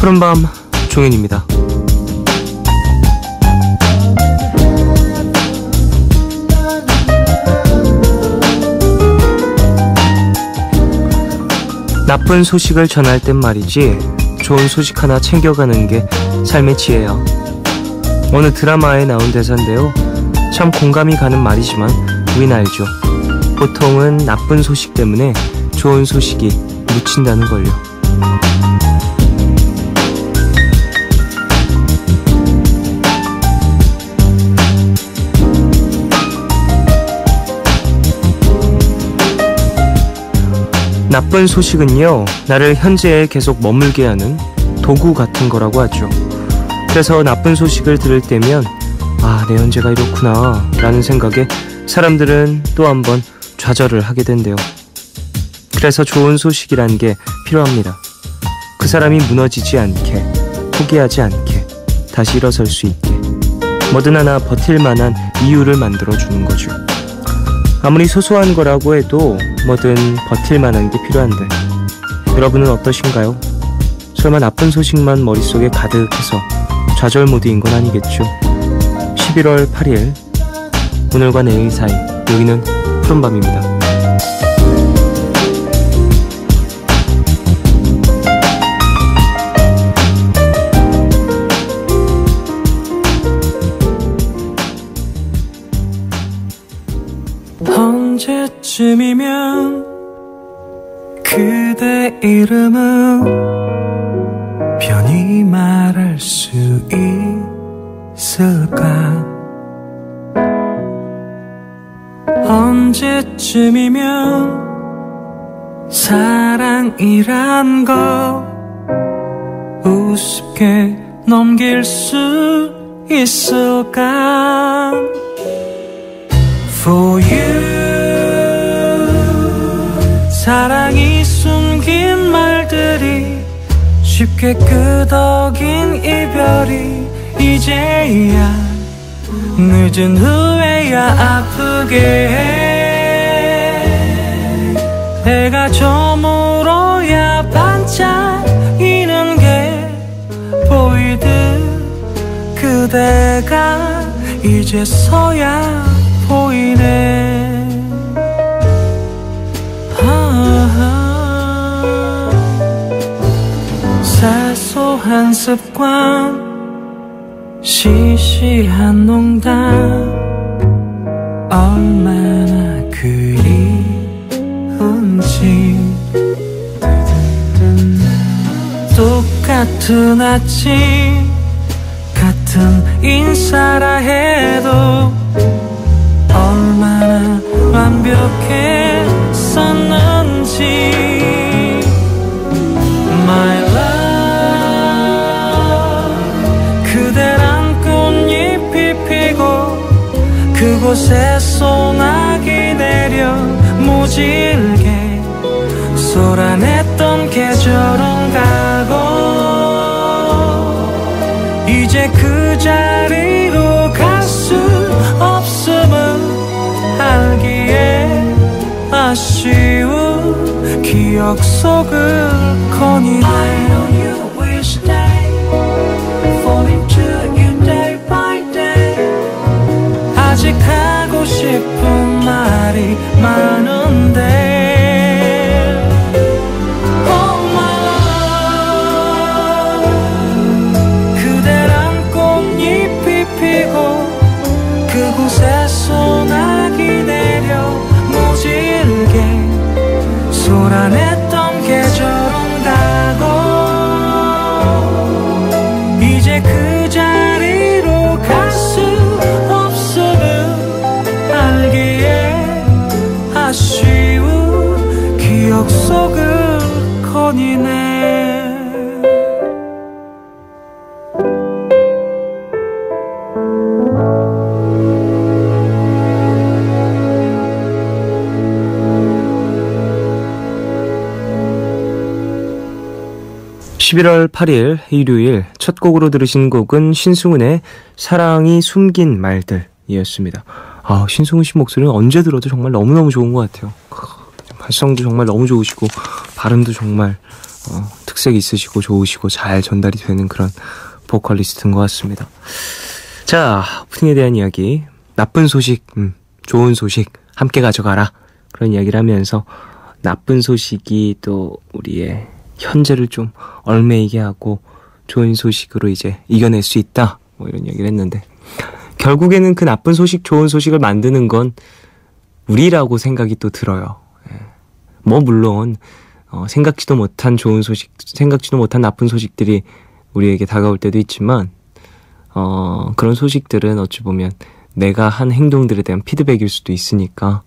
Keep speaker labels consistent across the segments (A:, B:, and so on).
A: 푸른밤 종현입니다. 나쁜 소식을 전할 땐 말이지 좋은 소식 하나 챙겨가는 게 삶의 지혜야. 어느 드라마에 나온 대사인데요. 참 공감이 가는 말이지만 우린 알죠. 보통은 나쁜 소식 때문에 좋은 소식이 묻힌다는 걸요. 나쁜 소식은요, 나를 현재에 계속 머물게 하는 도구 같은 거라고 하죠. 그래서 나쁜 소식을 들을 때면 내 현재가 이렇구나 라는 생각에 사람들은 또 한 번 좌절을 하게 된대요. 그래서 좋은 소식이란 게 필요합니다. 그 사람이 무너지지 않게, 포기하지 않게, 다시 일어설 수 있게, 뭐든 하나 버틸 만한 이유를 만들어주는 거죠. 아무리 소소한 거라고 해도 뭐든 버틸 만한 게 필요한데, 여러분은 어떠신가요? 설마 나쁜 소식만 머릿속에 가득해서 좌절 모드인 건 아니겠죠? 11월 8일, 오늘과 내일 사이, 여기는 푸른밤입니다.
B: 언제쯤이면 그대 이름은 편히 말할 수 있을까? 언제쯤이면 사랑이란 거 우습게 넘길 수 있을까? For you 사랑이 숨긴 말들이 쉽게 끄덕인 이별이 이제야 늦은 후에야 아프게 해. 해가 저물어야 반짝이는 게 보이듯 그대가 이제서야 보이네. 사소한 습관, 시시한 농담, 얼마나 그리운지. 똑같은 아침, 같은 인사라 해도 얼마나 완벽했었는지. My love 그대란 꽃잎이 피고 그곳에 소나기 내려 무질게 쏟아냈던 계절은 가고 이제 그 자리로 갈 수 없음을 알기에 아쉬운 기억 속을 거니네. I know you will stay, fall into you day by day. 아직 하고 싶은 말이 많은데 Oh my love 그대란 꽃잎이 피고 그곳에 소나기 내려 무질게 쏟아냈던 계절은 가고 이제 그 자리로 갈 수 없음을 알기에 아쉬운 기억 속을 거니네.
A: 11월 8일 일요일 첫 곡으로 들으신 곡은 신승훈의 사랑이 숨긴 말들이었습니다. 신승훈 씨 목소리는 언제 들어도 정말 너무너무 좋은 것 같아요. 발성도 정말 너무 좋으시고 발음도 정말 특색 있으시고 좋으시고 잘 전달이 되는 그런 보컬리스트인 것 같습니다. 자, 오프닝에 대한 이야기, 나쁜 소식, 좋은 소식 함께 가져가라, 그런 이야기를 하면서 나쁜 소식이 또 우리의 현재를 좀 얼매이게 하고 좋은 소식으로 이제 이겨낼 수 있다, 뭐 이런 이야기를 했는데, 결국에는 그 나쁜 소식, 좋은 소식을 만드는 건 우리라고 생각이 또 들어요. 뭐 물론 생각지도 못한 좋은 소식, 생각지도 못한 나쁜 소식들이 우리에게 다가올 때도 있지만 그런 소식들은 어찌 보면 내가 한 행동들에 대한 피드백일 수도 있으니까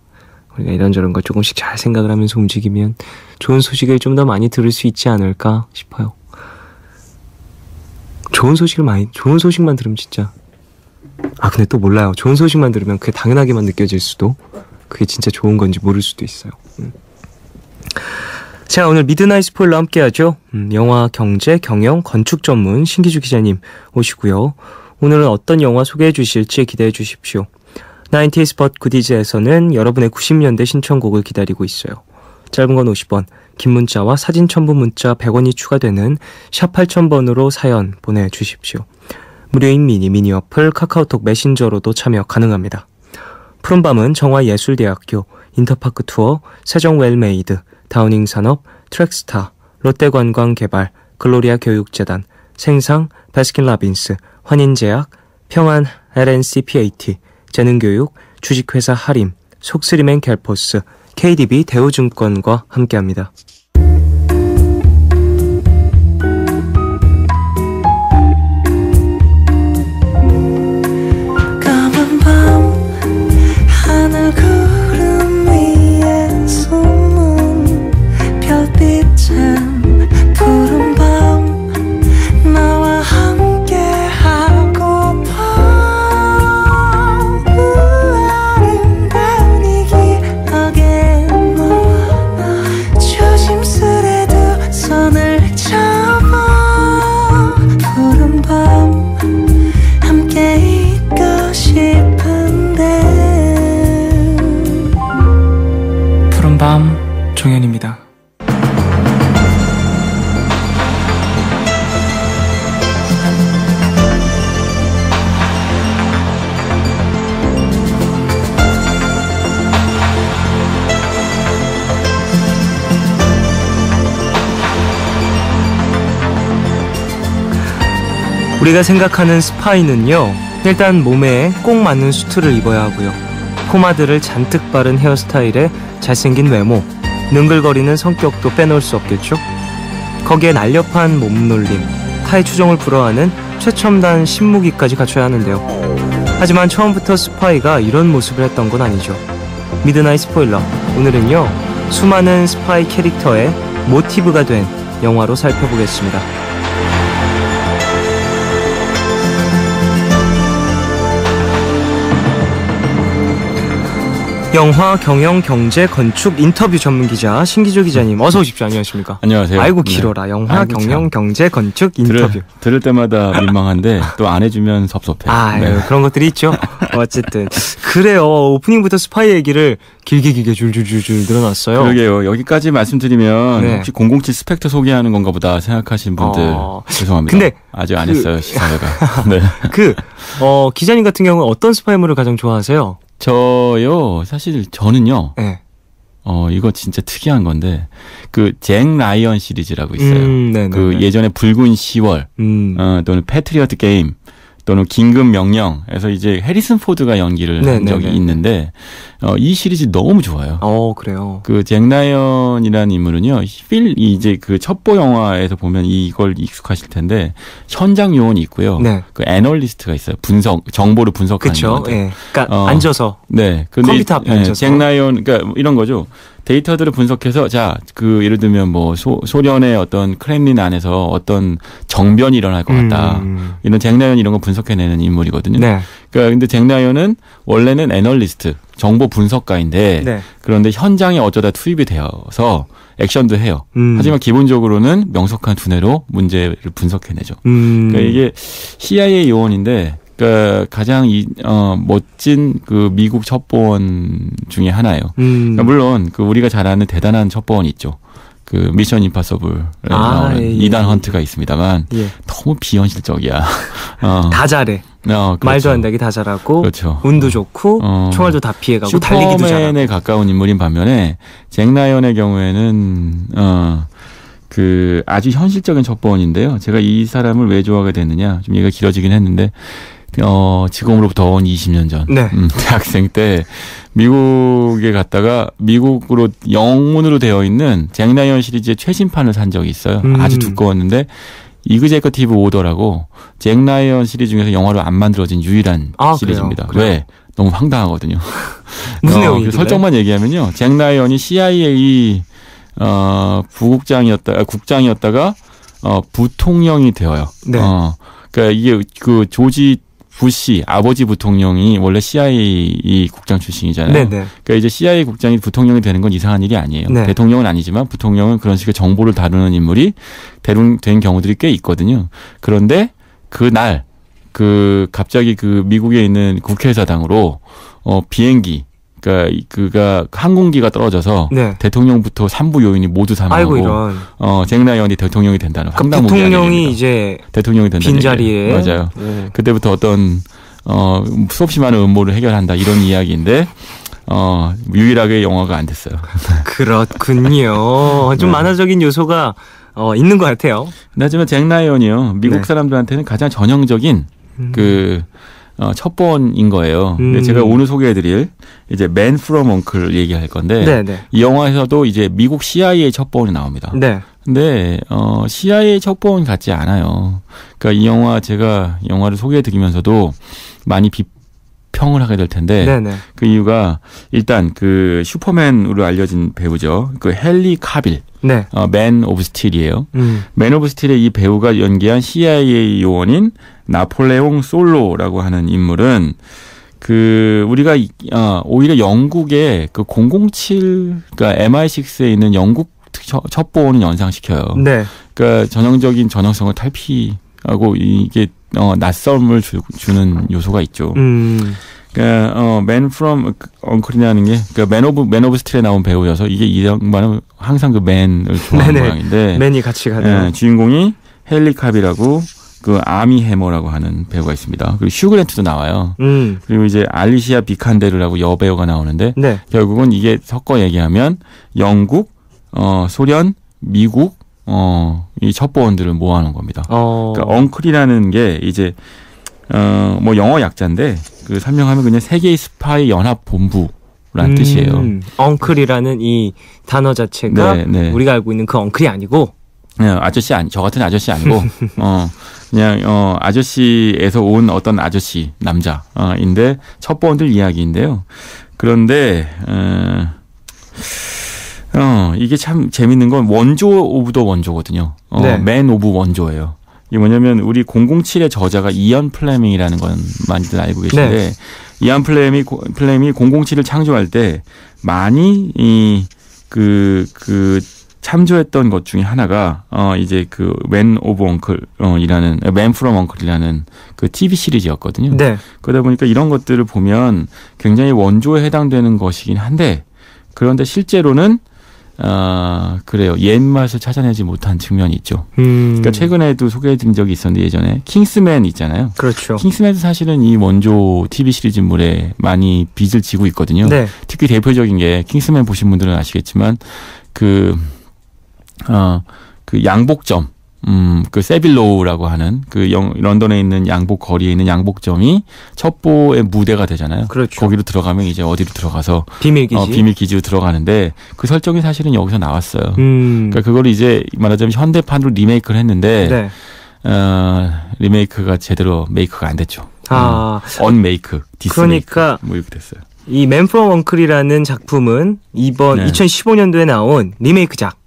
A: 우리가 이런저런 걸 조금씩 잘 생각을 하면서 움직이면 좋은 소식을 좀 더 많이 들을 수 있지 않을까 싶어요. 좋은 소식만 들으면 진짜, 근데 또 몰라요. 좋은 소식만 들으면 그게 당연하게만 느껴질 수도, 그게 진짜 좋은 건지 모를 수도 있어요. 자, 오늘 미드나잇 스포일러 함께 하죠. 영화, 경제, 경영, 건축 전문 신기주 기자님 오시고요. 오늘은 어떤 영화 소개해 주실지 기대해 주십시오. 90s But Goodies에서는 여러분의 90년대 신청곡을 기다리고 있어요. 짧은 건 50원, 긴 문자와 사진 첨부 문자 100원이 추가되는 샵 8000번으로 사연 보내주십시오. 무료인 미니 어플 카카오톡 메신저로도 참여 가능합니다. 푸른밤은 정화예술대학교, 인터파크 투어, 세종 웰메이드, 다우닝 산업, 트랙스타, 롯데관광개발, 글로리아 교육재단, 생상, 바스킨라빈스, 환인제약, 평안 LNCPAT, 재능교육, 주식회사 하림, 속쓰리맨 갤포스, KDB 대우증권과 함께합니다. 종현입니다. 우리가 생각하는 스파이는요, 일단 몸에 꼭 맞는 수트를 입어야 하고요, 포마드를 잔뜩 바른 헤어스타일에 잘생긴 외모, 능글거리는 성격도 빼놓을 수 없겠죠. 거기에 날렵한 몸놀림, 타의 추종을 불허하는 최첨단 신무기까지 갖춰야 하는데요. 하지만 처음부터 스파이가 이런 모습을 했던 건 아니죠. 미드나잇 스포일러, 오늘은요, 수많은 스파이 캐릭터의 모티브가 된 영화로 살펴보겠습니다. 영화, 경영, 경제, 건축, 인터뷰 전문 기자 신기주 기자님, 어서 오십시오. 안녕하십니까?
C: 안녕하세요.
A: 아이고 길어라. 네. 영화, 경영, 참. 경제, 건축, 인터뷰.
C: 들을 때마다 민망한데 또 안 해주면 섭섭해요.
A: 네. 그런 것들이 있죠. 어쨌든 그래요. 오프닝부터 스파이 얘기를 길게 줄줄줄 늘어났어요.
C: 그러게요. 여기까지 말씀드리면 네. 혹시 007 스펙터 소개하는 건가 보다 생각하신 분들 죄송합니다. 근데 아직 안 했어요. 시사회가. 네.
A: 기자님 같은 경우는 어떤 스파이물을 가장 좋아하세요?
C: 저는요. 네. 이거 진짜 특이한 건데, 잭 라이언 시리즈라고 있어요. 예전에 붉은 10월, 또는 패트리어트 게임, 또는 긴급 명령에서 이제 해리슨 포드가 연기를 한 적이 있는데, 이 시리즈 너무 좋아요.
A: 그래요.
C: 잭 라이언이라는 인물은요, 이제 첩보 영화에서 보면 이걸 익숙하실 텐데, 현장 요원이 있고요. 네. 애널리스트가 있어요. 정보를 분석하는.
A: 그렇죠. 네. 그러니까 앉아서.
C: 네.
A: 컴퓨터 앞에 앉아서.
C: 잭 라이언, 그러니까 이런 거죠. 데이터들을 분석해서 예를 들면 소련의 어떤 크렘린 안에서 어떤 정변이 일어날 것 같다. 이런 잭 라이언 이런 거 분석해내는 인물이거든요. 네. 근데 잭 라이언은 원래는 애널리스트, 정보 분석가인데 네. 그런데 현장에 어쩌다 투입이 되어서 액션도 해요. 하지만 기본적으로는 명석한 두뇌로 문제를 분석해내죠. 그러니까 이게 CIA 요원인데 가장 멋진 미국 첩보원 중에 하나예요. 그러니까 물론 우리가 잘 아는 대단한 첩보원이 있죠. 그 미션 임파서블에 나오는
A: 예,
C: 이단 헌트가 있습니다만
A: 예.
C: 너무 비현실적이야.
A: 다 잘해.
C: 그렇죠.
A: 말도 안 되게 다 잘하고
C: 그렇죠.
A: 운도 좋고 총알도 다 피해가고 달리기도 잘하고.
C: 슈퍼맨에 가까운 인물인 반면에 잭 라이언의 경우에는 그 아주 현실적인 첩보원인데요. 제가 이 사람을 왜 좋아하게 됐느냐, 좀 얘기가 길어지긴 했는데 지금으로부터 20년 전
A: 네.
C: 대학생 때 미국에 갔다가 미국으로 영문으로 되어 있는 잭 라이언 시리즈의 최신판을 산 적이 있어요. 아주 두꺼웠는데 이그제커티브 오더라고 잭 라이언 시리즈 중에서 영화로 안 만들어진 유일한 시리즈입니다.
A: 그래요?
C: 왜? 너무 황당하거든요.
A: 무슨 내용이길래?
C: 설정만 얘기하면요. 잭 라이언이 CIA 국장이었다가 부통령이 되어요.
A: 네.
C: 그러니까 이게 그 조지 부시 아버지 부통령이 원래 CIA 국장 출신이잖아요.
A: 네네.
C: 그러니까 이제 CIA 국장이 부통령이 되는 건 이상한 일이 아니에요.
A: 네.
C: 대통령은 아니지만 부통령은 그런 식의 정보를 다루는 인물이 된 경우들이 꽤 있거든요. 그런데 그날 갑자기 그 미국에 있는 국회의사당으로 비행기 그러니까 그가 항공기가 떨어져서
A: 네.
C: 대통령부터 산부 요인이 모두 사망하고
A: 아이고 이런.
C: 잭 라이언이 대통령이 된다는
A: 그럼
C: 황당무계한
A: 대통령이
C: 얘기입니다.
A: 이제
C: 대통령이 된다는
A: 빈 자리에
C: 얘기예요. 맞아요.
A: 네.
C: 그때부터 어떤 수없이 많은 음모를 해결한다 이런 이야기인데 유일하게 영화가 안 됐어요.
A: 그렇군요. 좀
C: 네.
A: 만화적인 요소가 있는 것 같아요.
C: 하지만 잭 라이언이요. 미국
A: 네.
C: 사람들한테는 가장 전형적인 첩보원인 거예요. 근데 제가 오늘 소개해드릴 이제 Man from Uncle 얘기할 건데
A: 네네.
C: 이 영화에서도 이제 미국 CIA 첩보원이 나옵니다.
A: 네.
C: 근데 CIA 첩보원 같지 않아요. 그러니까 이 영화 제가 영화를 소개해드리면서도 많이 비평을 하게 될 텐데
A: 네네.
C: 그 이유가 일단 그 슈퍼맨으로 알려진 배우죠. 그 헨리 카빌.
A: 네.
C: 맨 오브 스틸이에요. 맨 오브 스틸의 이 배우가 연기한 CIA 요원인 나폴레옹 솔로라고 하는 인물은 우리가 오히려 영국의 그 007, 그러니까 MI6에 있는 영국 첩보원을 연상시켜요.
A: 네.
C: 그러니까 전형적인 전형성을 탈피하고 이게 낯섦을 주는 요소가 있죠. 그러니까 Man from Uncle이라는 게 그러니까 맨 오브 스틸에 나온 배우여서 이게 이 양반은 항상 그 맨을 좋아하는
A: 네네.
C: 모양인데
A: 맨이 같이 가네요.
C: 주인공이 헨리 카빌하고 그 아미 해머라고 하는 배우가 있습니다. 그리고 휴 그랜트도 나와요. 그리고 이제 알리시아 비칸데르라고 여배우가 나오는데
A: 네.
C: 결국은 이게 섞어 얘기하면 영국, 소련, 미국 이 첩보원들을 모아놓은 겁니다. 그러니까 엉클이라는 게 이제 뭐 영어 약자인데 그 설명하면 그냥 세계의 스파이 연합 본부라는 뜻이에요.
A: 엉클이라는 이 단어 자체가
C: 네.
A: 우리가 알고 있는 그 엉클이 아니고
C: 아저씨 저 같은 아저씨 아니고 그냥 아저씨에서 온 어떤 아저씨 남자인데 첩보원들 이야기인데요. 그런데 이게 참 재밌는 건 원조 오브 더 원조거든요.
A: 네.
C: 맨 오브 원조예요. 이게 뭐냐면 우리 007의 저자가 이언 플레밍이라는 건 많이들 알고 계신데
A: 네.
C: 이언 플레밍이 007을 창조할 때 많이 참조했던 것 중에 하나가 이제 그 맨 오브 엉클이라는 맨 프롬 엉클이라는 그 TV 시리즈였거든요.
A: 네.
C: 그러다 보니까 이런 것들을 보면 굉장히 원조에 해당되는 것이긴 한데 그런데 실제로는 그래요. 옛맛을 찾아내지 못한 측면이 있죠. 그러니까 최근에도 소개해드린 적이 있었는데 예전에 킹스맨 있잖아요.
A: 그렇죠.
C: 킹스맨도 사실은 이 원조 TV 시리즈물에 많이 빚을 지고 있거든요.
A: 네.
C: 특히 대표적인 게 킹스맨 보신 분들은 아시겠지만 그 양복점, 그 세빌로우라고 하는 런던에 있는 양복 거리에 있는 양복점이 첩보의 무대가 되잖아요.
A: 그렇죠.
C: 거기로 들어가면 이제 어디로 들어가서
A: 비밀기지.
C: 비밀기지로 들어가는데 그 설정이 사실은 여기서 나왔어요. 그러니까 그걸 이제 말하자면 현대판으로 리메이크를 했는데
A: 네.
C: 리메이크가 제대로 메이크가 안 됐죠. 언메이크, 디스메이크
A: 그러니까
C: 뭐 이렇게 됐어요.
A: 이 맨 프롬 엉클이라는 작품은 이번
C: 네.
A: 2015년도에 나온 리메이크작.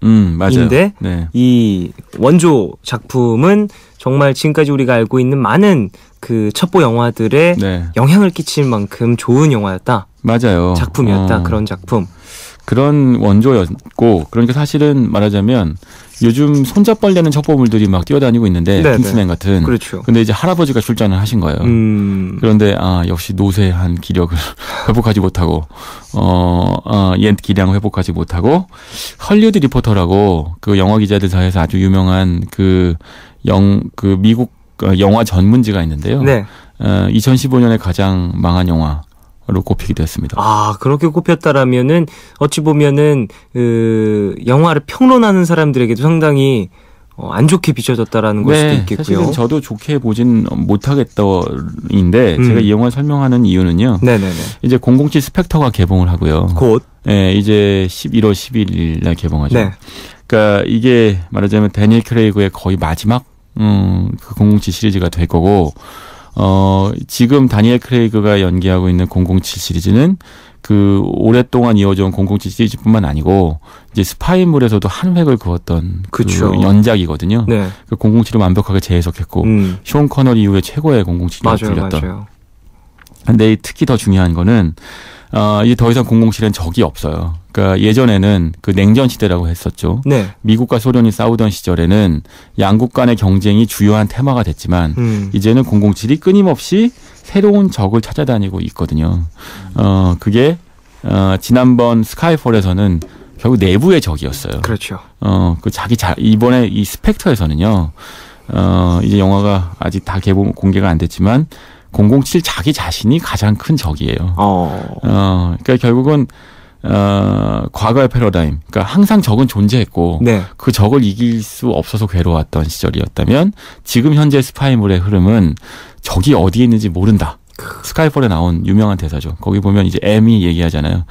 C: 맞아요.
A: 인데
C: 네.
A: 이 원조 작품은 정말 지금까지 우리가 알고 있는 많은 그 첩보 영화들에
C: 네.
A: 영향을 끼칠 만큼 좋은 영화였다.
C: 맞아요.
A: 작품이었다. 그런 작품.
C: 그런 원조였고 그러니까 사실은 말하자면 요즘 손잡벌레는 첩보물들이 막 뛰어다니고 있는데
A: 네네.
C: 킹스맨 같은.
A: 그렇죠.
C: 근데 이제 할아버지가 출전을 하신 거예요. 그런데 역시 노쇠한 기력을 회복하지 못하고 옛 기량을 회복하지 못하고 헐리우드 리포터라고 그 영화 기자들 사이에서 아주 유명한 그 미국 영화 전문지가 있는데요.
A: 네.
C: 2015년에 가장 망한 영화로 꼽히기도 했습니다.
A: 아, 그렇게 꼽혔다라면은 어찌 보면은 그 영화를 평론하는 사람들에게도 상당히 안 좋게 비춰졌다라는 걸 수도 있겠고요.
C: 사실은 저도 좋게 보진 못하겠더인데 제가 이 영화 설명하는 이유는요.
A: 네네네.
C: 이제 007 스펙터가 개봉을 하고요.
A: 곧.
C: 네, 이제 11월 11일 날 개봉하죠.
A: 네.
C: 그러니까 이게 말하자면 다니엘 크레이그의 거의 마지막 그 007 시리즈가 될 거고 지금 다니엘 크레이그가 연기하고 있는 007 시리즈는 그 오랫동안 이어져온 007 시리즈뿐만 아니고 이제 스파이물에서도 한 획을 그었던
A: 그쵸.
C: 그 연작이거든요.
A: 네.
C: 그 007을 완벽하게 재해석했고 숀 커너리 이후에 최고의 007이라고 불렸던.
A: 맞아요.
C: 근데 특히 더 중요한 거는 이제 더 이상 007엔 적이 없어요. 그러니까 예전에는 그 냉전 시대라고 했었죠.
A: 네.
C: 미국과 소련이 싸우던 시절에는 양국 간의 경쟁이 주요한 테마가 됐지만 이제는 007이 끊임없이 새로운 적을 찾아다니고 있거든요. 그게 지난번 스카이폴에서는 결국 내부의 적이었어요.
A: 그렇죠.
C: 이번에 이 스펙터에서는요. 이제 영화가 아직 다 공개가 안 됐지만 007 자기 자신이 가장 큰 적이에요. 그러니까 결국은 과거의 패러다임, 그러니까 항상 적은 존재했고
A: 네.
C: 그 적을 이길 수 없어서 괴로웠던 시절이었다면 지금 현재 스파이물의 흐름은 적이 어디에 있는지 모른다. 스카이폴에 나온 유명한 대사죠. 거기 보면 이제 M이 얘기하잖아요.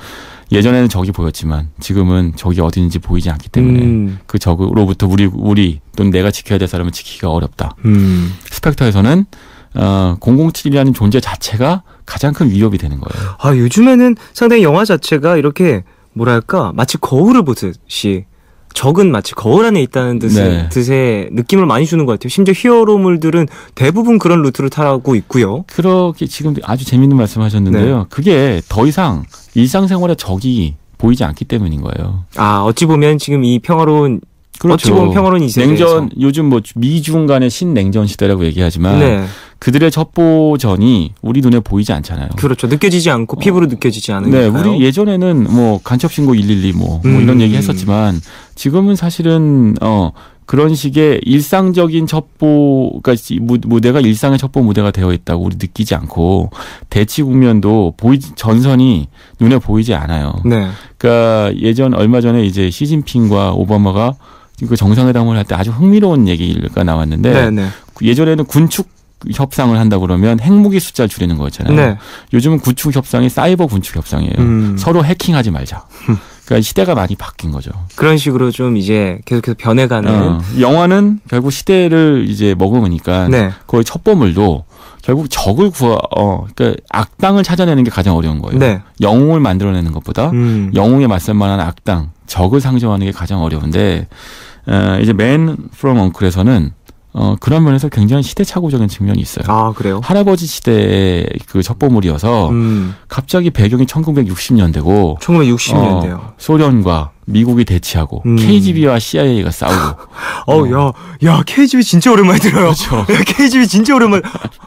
C: 예전에는 적이 보였지만 지금은 적이 어디 있는지 보이지 않기 때문에 그 적으로부터 우리 또는 내가 지켜야 될 사람을 지키기가 어렵다. 스펙터에서는 007이라는 존재 자체가 가장 큰 위협이 되는 거예요.
A: 아, 요즘에는 상당히 영화 자체가 이렇게 뭐랄까 마치 거울을 보듯이 적은 마치 거울 안에 있다는 뜻의 느낌을 많이 주는 것 같아요. 심지어 히어로물들은 대부분 그런 루트를 타고 있고요.
C: 그렇게 지금 아주 재밌는 말씀하셨는데요.
A: 네.
C: 그게 더 이상 일상생활에 적이 보이지 않기 때문인 거예요.
A: 아, 어찌 보면 지금 이 평화로운
C: 그렇죠.
A: 어찌 보면 평화로운 이 세대에서
C: 요즘 뭐 미중 간의 신냉전 시대라고 얘기하지만
A: 네.
C: 그들의 첩보전이 우리 눈에 보이지 않잖아요.
A: 그렇죠. 느껴지지 않고 피부로 느껴지지 않으니까요.
C: 네, 우리 예전에는 뭐 간첩신고 112 뭐 이런 얘기 했었지만 지금은 사실은 그런 식의 일상적인 첩보가 무대가 일상의 첩보 무대가 되어 있다고 우리 느끼지 않고 대치 국면도 전선이 눈에 보이지 않아요.
A: 네.
C: 그러니까 얼마 전에 이제 시진핑과 오바마가 그 정상회담을 할 때 아주 흥미로운 얘기가 나왔는데
A: 네네.
C: 예전에는 군축 협상을 한다 그러면 핵무기 숫자를 줄이는 거였잖아요.
A: 네.
C: 요즘은 군축 협상이 사이버 군축 협상이에요. 서로 해킹하지 말자. 그러니까 시대가 많이 바뀐 거죠.
A: 그런 식으로 좀 이제 계속해서 변해가는.
C: 영화는 결국 시대를 이제 머금으니까
A: 네.
C: 거의 첩보물도 결국 적을 그러니까 악당을 찾아내는 게 가장 어려운 거예요.
A: 네.
C: 영웅을 만들어내는 것보다 영웅에 맞설 만한 악당, 적을 상정하는 게 가장 어려운데 이제 Man from Uncle에서는 그런 면에서 굉장히 시대착오적인 측면이 있어요.
A: 아, 그래요?
C: 할아버지 시대의 그 첩보물이어서 갑자기 배경이 1960년대고
A: 1960년대요.
C: 소련과 미국이 대치하고 KGB와 CIA가 싸우고.
A: 야, KGB 진짜 오랜만에 들어요.
C: 그렇죠.
A: 야, KGB 진짜 오랜만에.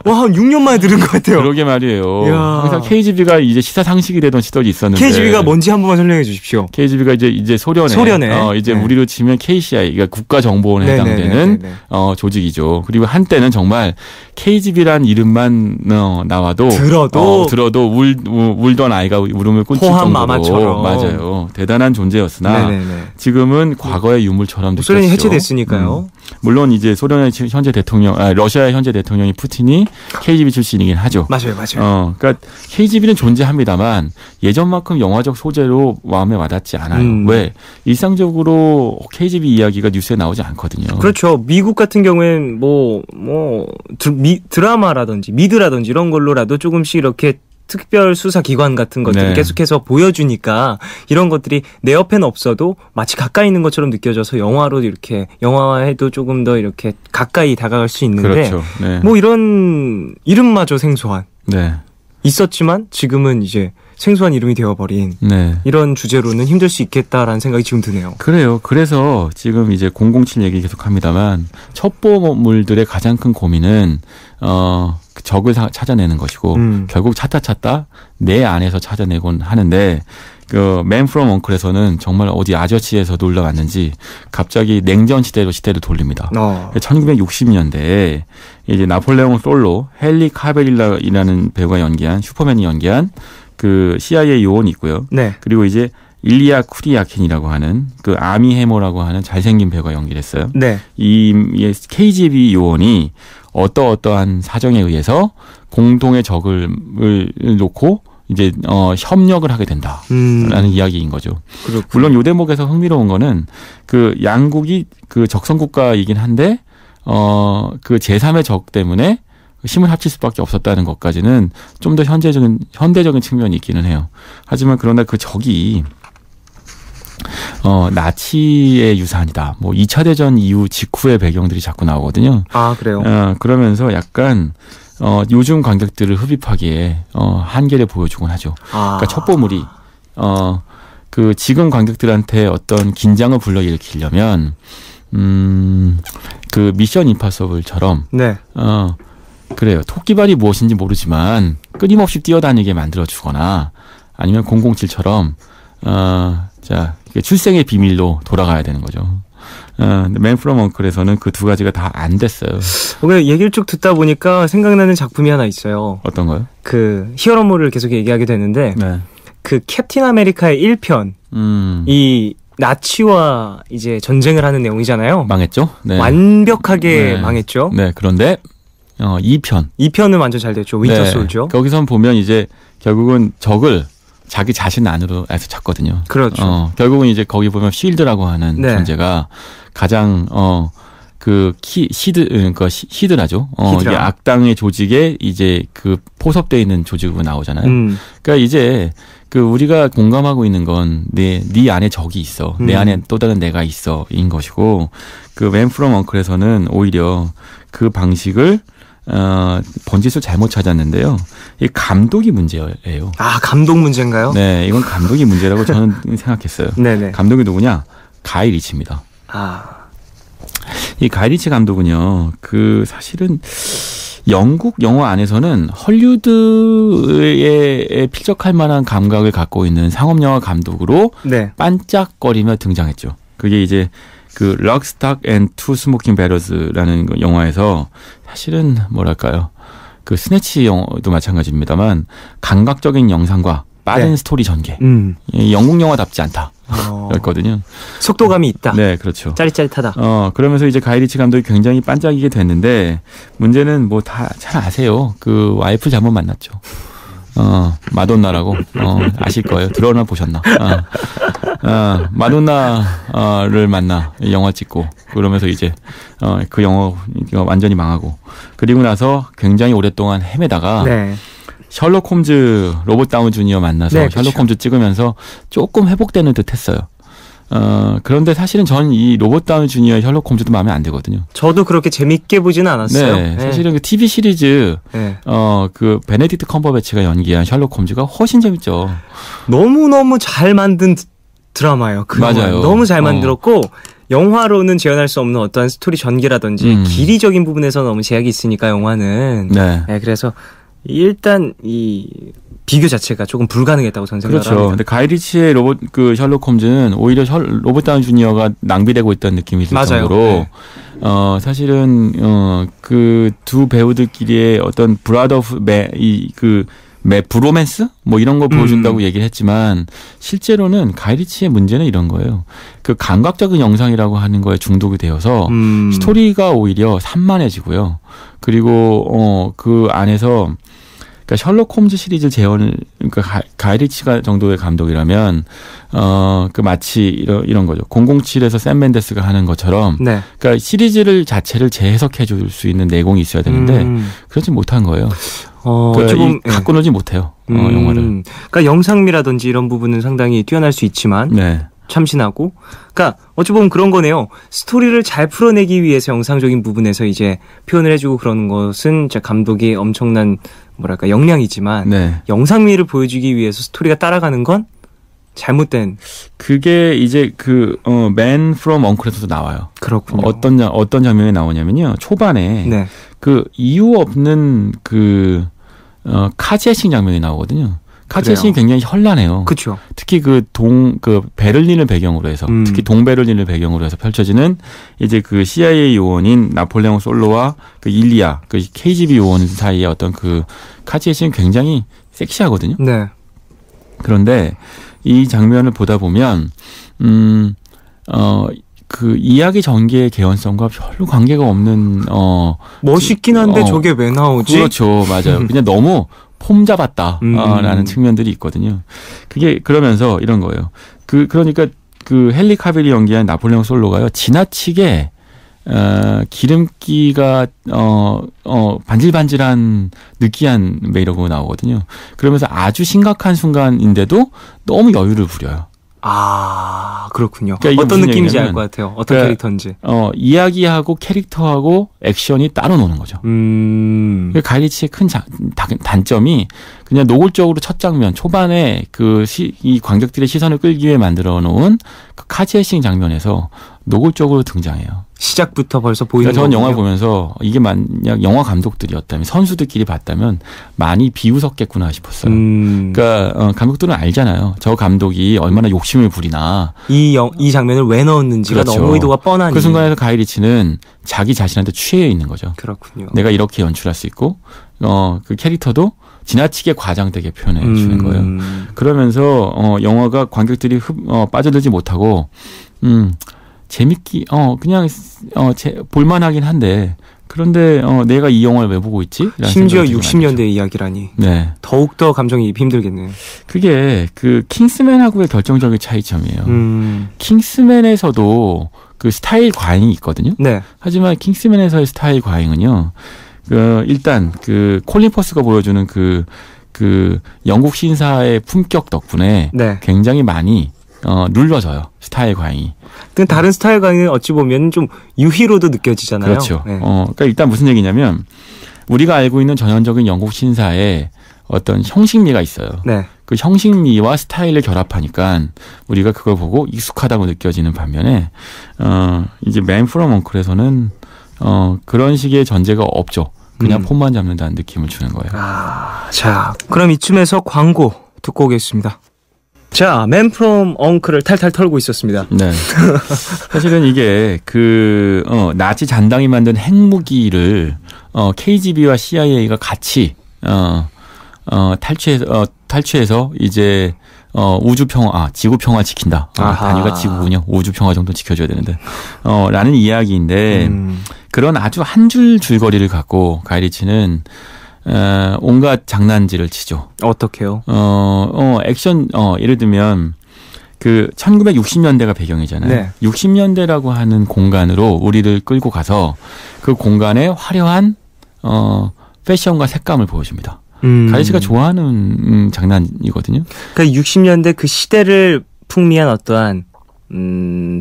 A: 와, 한 6년 만에 들은 것 같아요.
C: 그러게 말이에요.
A: 야.
C: 항상 KGB가 이제 시사 상식이 되던 시절이 있었는데.
A: KGB가 뭔지 한 번만 설명해 주십시오.
C: KGB가 이제 소련에 이제
A: 네.
C: 우리로 치면 KCI, 그러니까 국가정보원에 해당되는 조직이죠. 그리고 한때는 정말 KGB란 이름만 나와도 들어도 울던 아이가 울음을 꾼칠
A: 호환
C: 정도로
A: 마마처럼.
C: 맞아요. 대단한 존재였으나
A: 네네네.
C: 지금은 과거의 유물처럼 느껴지죠.
A: 소련이 해체됐으니까요.
C: 물론 이제 소련의 현재 대통령, 러시아의 현재 대통령이 푸틴이 KGB 출신이긴 하죠.
A: 맞아요.
C: 그러니까 KGB는 존재합니다만 예전만큼 영화적 소재로 마음에 와닿지 않아요. 왜? 일상적으로 KGB 이야기가 뉴스에 나오지 않거든요.
A: 그렇죠. 미국 같은 경우엔 드라마라든지 미드라든지 이런 걸로라도 조금씩 이렇게 특별 수사 기관 같은 것들을 계속해서 보여주니까 이런 것들이 내 옆에는 없어도 마치 가까이 있는 것처럼 느껴져서 영화로 이렇게 영화에도 조금 더 이렇게 가까이 다가갈 수 있는데
C: 그렇죠.
A: 뭐 이런 이름마저 생소한
C: 네.
A: 있었지만 지금은 이제 생소한 이름이 되어버린
C: 네.
A: 이런 주제로는 힘들 수 있겠다라는 생각이 지금 드네요.
C: 그래요. 그래서 지금 이제 007 얘기 계속 합니다만 첩보물들의 가장 큰 고민은 적을 찾아내는 것이고 결국 찾다 내 안에서 찾아내곤 하는데 그 Man from Uncle에서는 정말 어디 아저씨에서 놀러 왔는지 갑자기 냉전 시대로 시대를 돌립니다. 1960년대에 이제 나폴레옹 솔로 헨리 카베릴라이라는 배우가 연기한 슈퍼맨이 연기한 그 CIA 요원이 있고요.
A: 네.
C: 그리고 이제 일리아 쿠리아킨이라고 하는 그 아미 해머라고 하는 잘생긴 배우가 연기를 했어요.
A: 네.
C: 이 KGB 요원이 어떠한 사정에 의해서 공동의 적을 놓고 이제 협력을 하게 된다라는 이야기인 거죠.
A: 그렇구나.
C: 물론 요 대목에서 흥미로운 거는 그 양국이 그 적성 국가이긴 한데 그 제3의 적 때문에 힘을 합칠 수밖에 없었다는 것까지는 좀 더 현대적인 측면이 있기는 해요. 하지만 그러나 그 적이 나치의 유산이다. 뭐 2차 대전 이후 직후의 배경들이 자꾸 나오거든요.
A: 아, 그래요?
C: 그러면서 약간 요즘 관객들을 흡입하기에 한계를 보여주곤 하죠. 그러니까 첩보물이 그 지금 관객들한테 어떤 긴장을 불러일으키려면 그 미션 임파서블처럼
A: 네.
C: 그래요. 토끼발이 무엇인지 모르지만 끊임없이 뛰어다니게 만들어주거나 아니면 007처럼 자 출생의 비밀로 돌아가야 되는 거죠. Man from Uncle에서는 그 두 가지가 다 안 됐어요.
A: 얘기를 쭉 듣다 보니까 생각나는 작품이 하나 있어요.
C: 어떤 거요?
A: 그 히어로물을 계속 얘기하게 되는데
C: 네.
A: 그 캡틴 아메리카의 1편 이 나치와 이제 전쟁을 하는 내용이잖아요.
C: 망했죠? 네.
A: 완벽하게
C: 네.
A: 망했죠.
C: 네. 그런데
A: 2편은 완전 잘 됐죠. 윈터 솔저.
C: 거기선 보면 이제 결국은 적을 자기 자신 안으로 해서 찾거든요.
A: 그렇죠.
C: 결국은 이제 거기 보면 쉴드라고 하는
A: 네.
C: 존재가 가장 히드라죠.
A: 히드라.
C: 이게 악당의 조직에 이제 그 포섭되어 있는 조직으로 나오잖아요. 그러니까 이제 그 우리가 공감하고 있는 건 네 안에 적이 있어. 내 안에 또 다른 내가 있어. 인 것이고 그 Man from Uncle에서는 오히려 그 방식을 번짓을 잘못 찾았는데요. 이 감독이 문제예요.
A: 아, 감독 문제인가요?
C: 네, 이건 감독이 문제라고 저는 생각했어요.
A: 네네.
C: 감독이 누구냐? 가이 리치입니다. 이 가이 리치 감독은요, 그 사실은 영국 영화 안에서는 헐리우드에 필적할 만한 감각을 갖고 있는 상업 영화 감독으로
A: 네.
C: 반짝거리며 등장했죠. 그게 이제 그 럭, 스탁 앤 투 스모킹 배럴스라는 영화에서 사실은 뭐랄까요, 그 스네치 영화도 마찬가지입니다만 감각적인 영상과 빠른
A: 네.
C: 스토리 전개, 영국 영화답지 않다. 였거든요.
A: 속도감이 있다.
C: 네, 그렇죠.
A: 짜릿짜릿하다.
C: 그러면서 이제 가이 리치 감독이 굉장히 반짝이게 됐는데 문제는 뭐 다 잘 아세요. 그 와이프 잘못 만났죠. 마돈나라고 아실 거예요. 들어나 보셨나? 마돈나를 만나 영화 찍고 그러면서 이제 그 영화가 완전히 망하고 그리고 나서 굉장히 오랫동안 헤매다가
A: 네.
C: 셜록 홈즈 로버트 다운 주니어 만나서
A: 네,
C: 셜록
A: 그렇죠.
C: 홈즈 찍으면서 조금 회복되는 듯 했어요. 그런데 사실은 전 이 로버트 다운 주니어의 셜록 홈즈도 마음에 안 들거든요.
A: 저도 그렇게 재밌게 보지는 않았어요.
C: 네, 사실은 그 TV 시리즈
A: 네.
C: 그 베네딕트 컴버배치가 연기한 셜록 홈즈가 훨씬 재밌죠.
A: 너무너무 잘 만든 드라마예요. 그
C: 맞아요.
A: 영화는. 너무 잘 만들었고 영화로는 재현할 수 없는 어떠한 스토리 전개라든지 길이적인 부분에서 너무 제약이 있으니까 영화는
C: 네.
A: 네, 그래서 일단 이 비교 자체가 조금 불가능했다고 저는 생각을
C: 그렇죠.
A: 합니다.
C: 근데 가이 리치의 그 셜록 홈즈는 오히려 로버트 다운 주니어가 낭비되고 있다는 느낌이 들
A: 맞아요.
C: 정도로
A: 네.
C: 사실은 그 두 배우들끼리의 어떤 브로맨스 뭐 이런 거 보여준다고 얘기를 했지만 실제로는 가이 리치의 문제는 이런 거예요. 그 감각적인 영상이라고 하는 거에 중독이 되어서 스토리가 오히려 산만해지고요. 그리고 그 안에서 그러니까 셜록 홈즈 시리즈 그러니까 가이 리치가 정도의 감독이라면 그 마치 이런 거죠. 007에서 샘 맨데스가 하는 것처럼
A: 네.
C: 그러니까 시리즈를 자체를 재해석해 줄 수 있는 내공이 있어야 되는데 그렇지 못한 거예요. 그러니까 갖고 놀지 못해요. 영화를.
A: 그러니까 영상미라든지 이런 부분은 상당히 뛰어날 수 있지만
C: 네.
A: 참신하고, 그러니까 어찌 보면 그런 거네요. 스토리를 잘 풀어내기 위해서 영상적인 부분에서 이제 표현을 해주고 그러는 것은 진짜 감독이 엄청난 뭐랄까 역량이지만
C: 네.
A: 영상미를 보여주기 위해서 스토리가 따라가는 건 잘못된.
C: 그게 이제 Man from Uncle에서도 나와요.
A: 그렇군요.
C: 어떤 장면이 나오냐면요. 초반에
A: 네.
C: 그 이유 없는 카제싱 장면이 나오거든요. 카제싱이 굉장히 현란해요.
A: 그렇죠.
C: 특히 베를린을 배경으로 해서, 특히 동베를린을 배경으로 해서 펼쳐지는 이제 그 CIA 요원인 나폴레옹 솔로와 그 일리아, 그 KGB 요원 사이의 어떤 그 카제싱이 굉장히 섹시하거든요.
A: 네.
C: 그런데 이 장면을 보다 보면, 그 이야기 전개의 개연성과 별로 관계가 없는,
A: 멋있긴 한데 저게 왜 나오지?
C: 그렇죠. 맞아요. 그냥 너무 폼 잡았다. 라는 측면들이 있거든요. 그게 그러면서 이런 거예요. 그러니까 그 헨리 카빌이 연기한 나폴레옹 솔로가요. 지나치게 기름기가 반질반질한 느끼한 메이크업으로 나오거든요. 그러면서 아주 심각한 순간인데도 너무 여유를 부려요.
A: 아, 그렇군요.
C: 그러니까
A: 어떤 느낌인지 알 것 같아요. 어떤 캐릭터인지.
C: 이야기하고 캐릭터하고 액션이 따로 노는 거죠. 가이리치의 큰 단점이 그냥 노골적으로 첫 장면, 초반에 이 관객들의 시선을 끌기 위해 만들어 놓은 그 카제싱 장면에서 노골적으로 등장해요.
A: 시작부터 벌써 보이는 거예요.
C: 저는 영화 보면서 이게 만약 영화 감독들이었다면, 선수들끼리 봤다면 많이 비웃었겠구나 싶었어요. 그러니까 감독들은 알잖아요. 저 감독이 얼마나 욕심을 부리나. 이
A: 장면을 왜 넣었는지가
C: 그렇죠.
A: 너무 의도가 뻔하니.
C: 그 순간에서 가이리치는 자기 자신한테 취해 있는 거죠.
A: 그렇군요.
C: 내가 이렇게 연출할 수 있고, 그 캐릭터도 지나치게 과장되게 표현해 주는 거예요. 그러면서 영화가 관객들이 빠져들지 못하고 재밌기 볼만하긴 한데, 그런데 내가 이 영화를 왜 보고 있지?
A: 심지어 60년대 이야기라니.
C: 네.
A: 더욱더 감정이입이 힘들겠네요.
C: 그게 그 킹스맨하고의 결정적인 차이점이에요. 킹스맨에서도 그 스타일 과잉이 있거든요.
A: 네.
C: 하지만 킹스맨에서의 스타일 과잉은요. 일단 콜린 퍼스가 보여주는 영국 신사의 품격 덕분에
A: 네.
C: 굉장히 많이 눌러져요. 스타일 과잉이.
A: 다른 스타일 과잉은 어찌 보면 좀 유희로도 느껴지잖아요.
C: 그렇죠.
A: 네.
C: 그러니까 일단 무슨 얘기냐면, 우리가 알고 있는 전형적인 영국 신사의 어떤 형식미가 있어요.
A: 네.
C: 그 형식미와 스타일을 결합하니까 우리가 그걸 보고 익숙하다고 느껴지는 반면에, 이제 Man from Uncle에서는 그런 식의 전제가 없죠. 그냥 폼만 잡는다는 느낌을 주는 거예요.
A: 자, 그럼 이쯤에서 광고 듣고 오겠습니다. 자, Man from Uncle를 탈탈 털고 있었습니다.
C: 네. 사실은 이게 나치 잔당이 만든 핵무기를 KGB와 CIA가 같이 탈취해서 이제 지구 평화 지킨다. 단위가 지구군요. 우주 평화 정도 지켜줘야 되는데. 라는 이야기인데, 그런 아주 한 줄거리를 갖고 가이리치는 온갖 장난질을 치죠.
A: 어떻게요?
C: 액션, 예를 들면, 1960년대가 배경이잖아요.
A: 네.
C: 60년대라고 하는 공간으로 우리를 끌고 가서 그 공간에 화려한, 패션과 색감을 보여줍니다. 가이리치가 좋아하는 장난이거든요.
A: 그러니까 60년대 그 시대를 풍미한 어떠한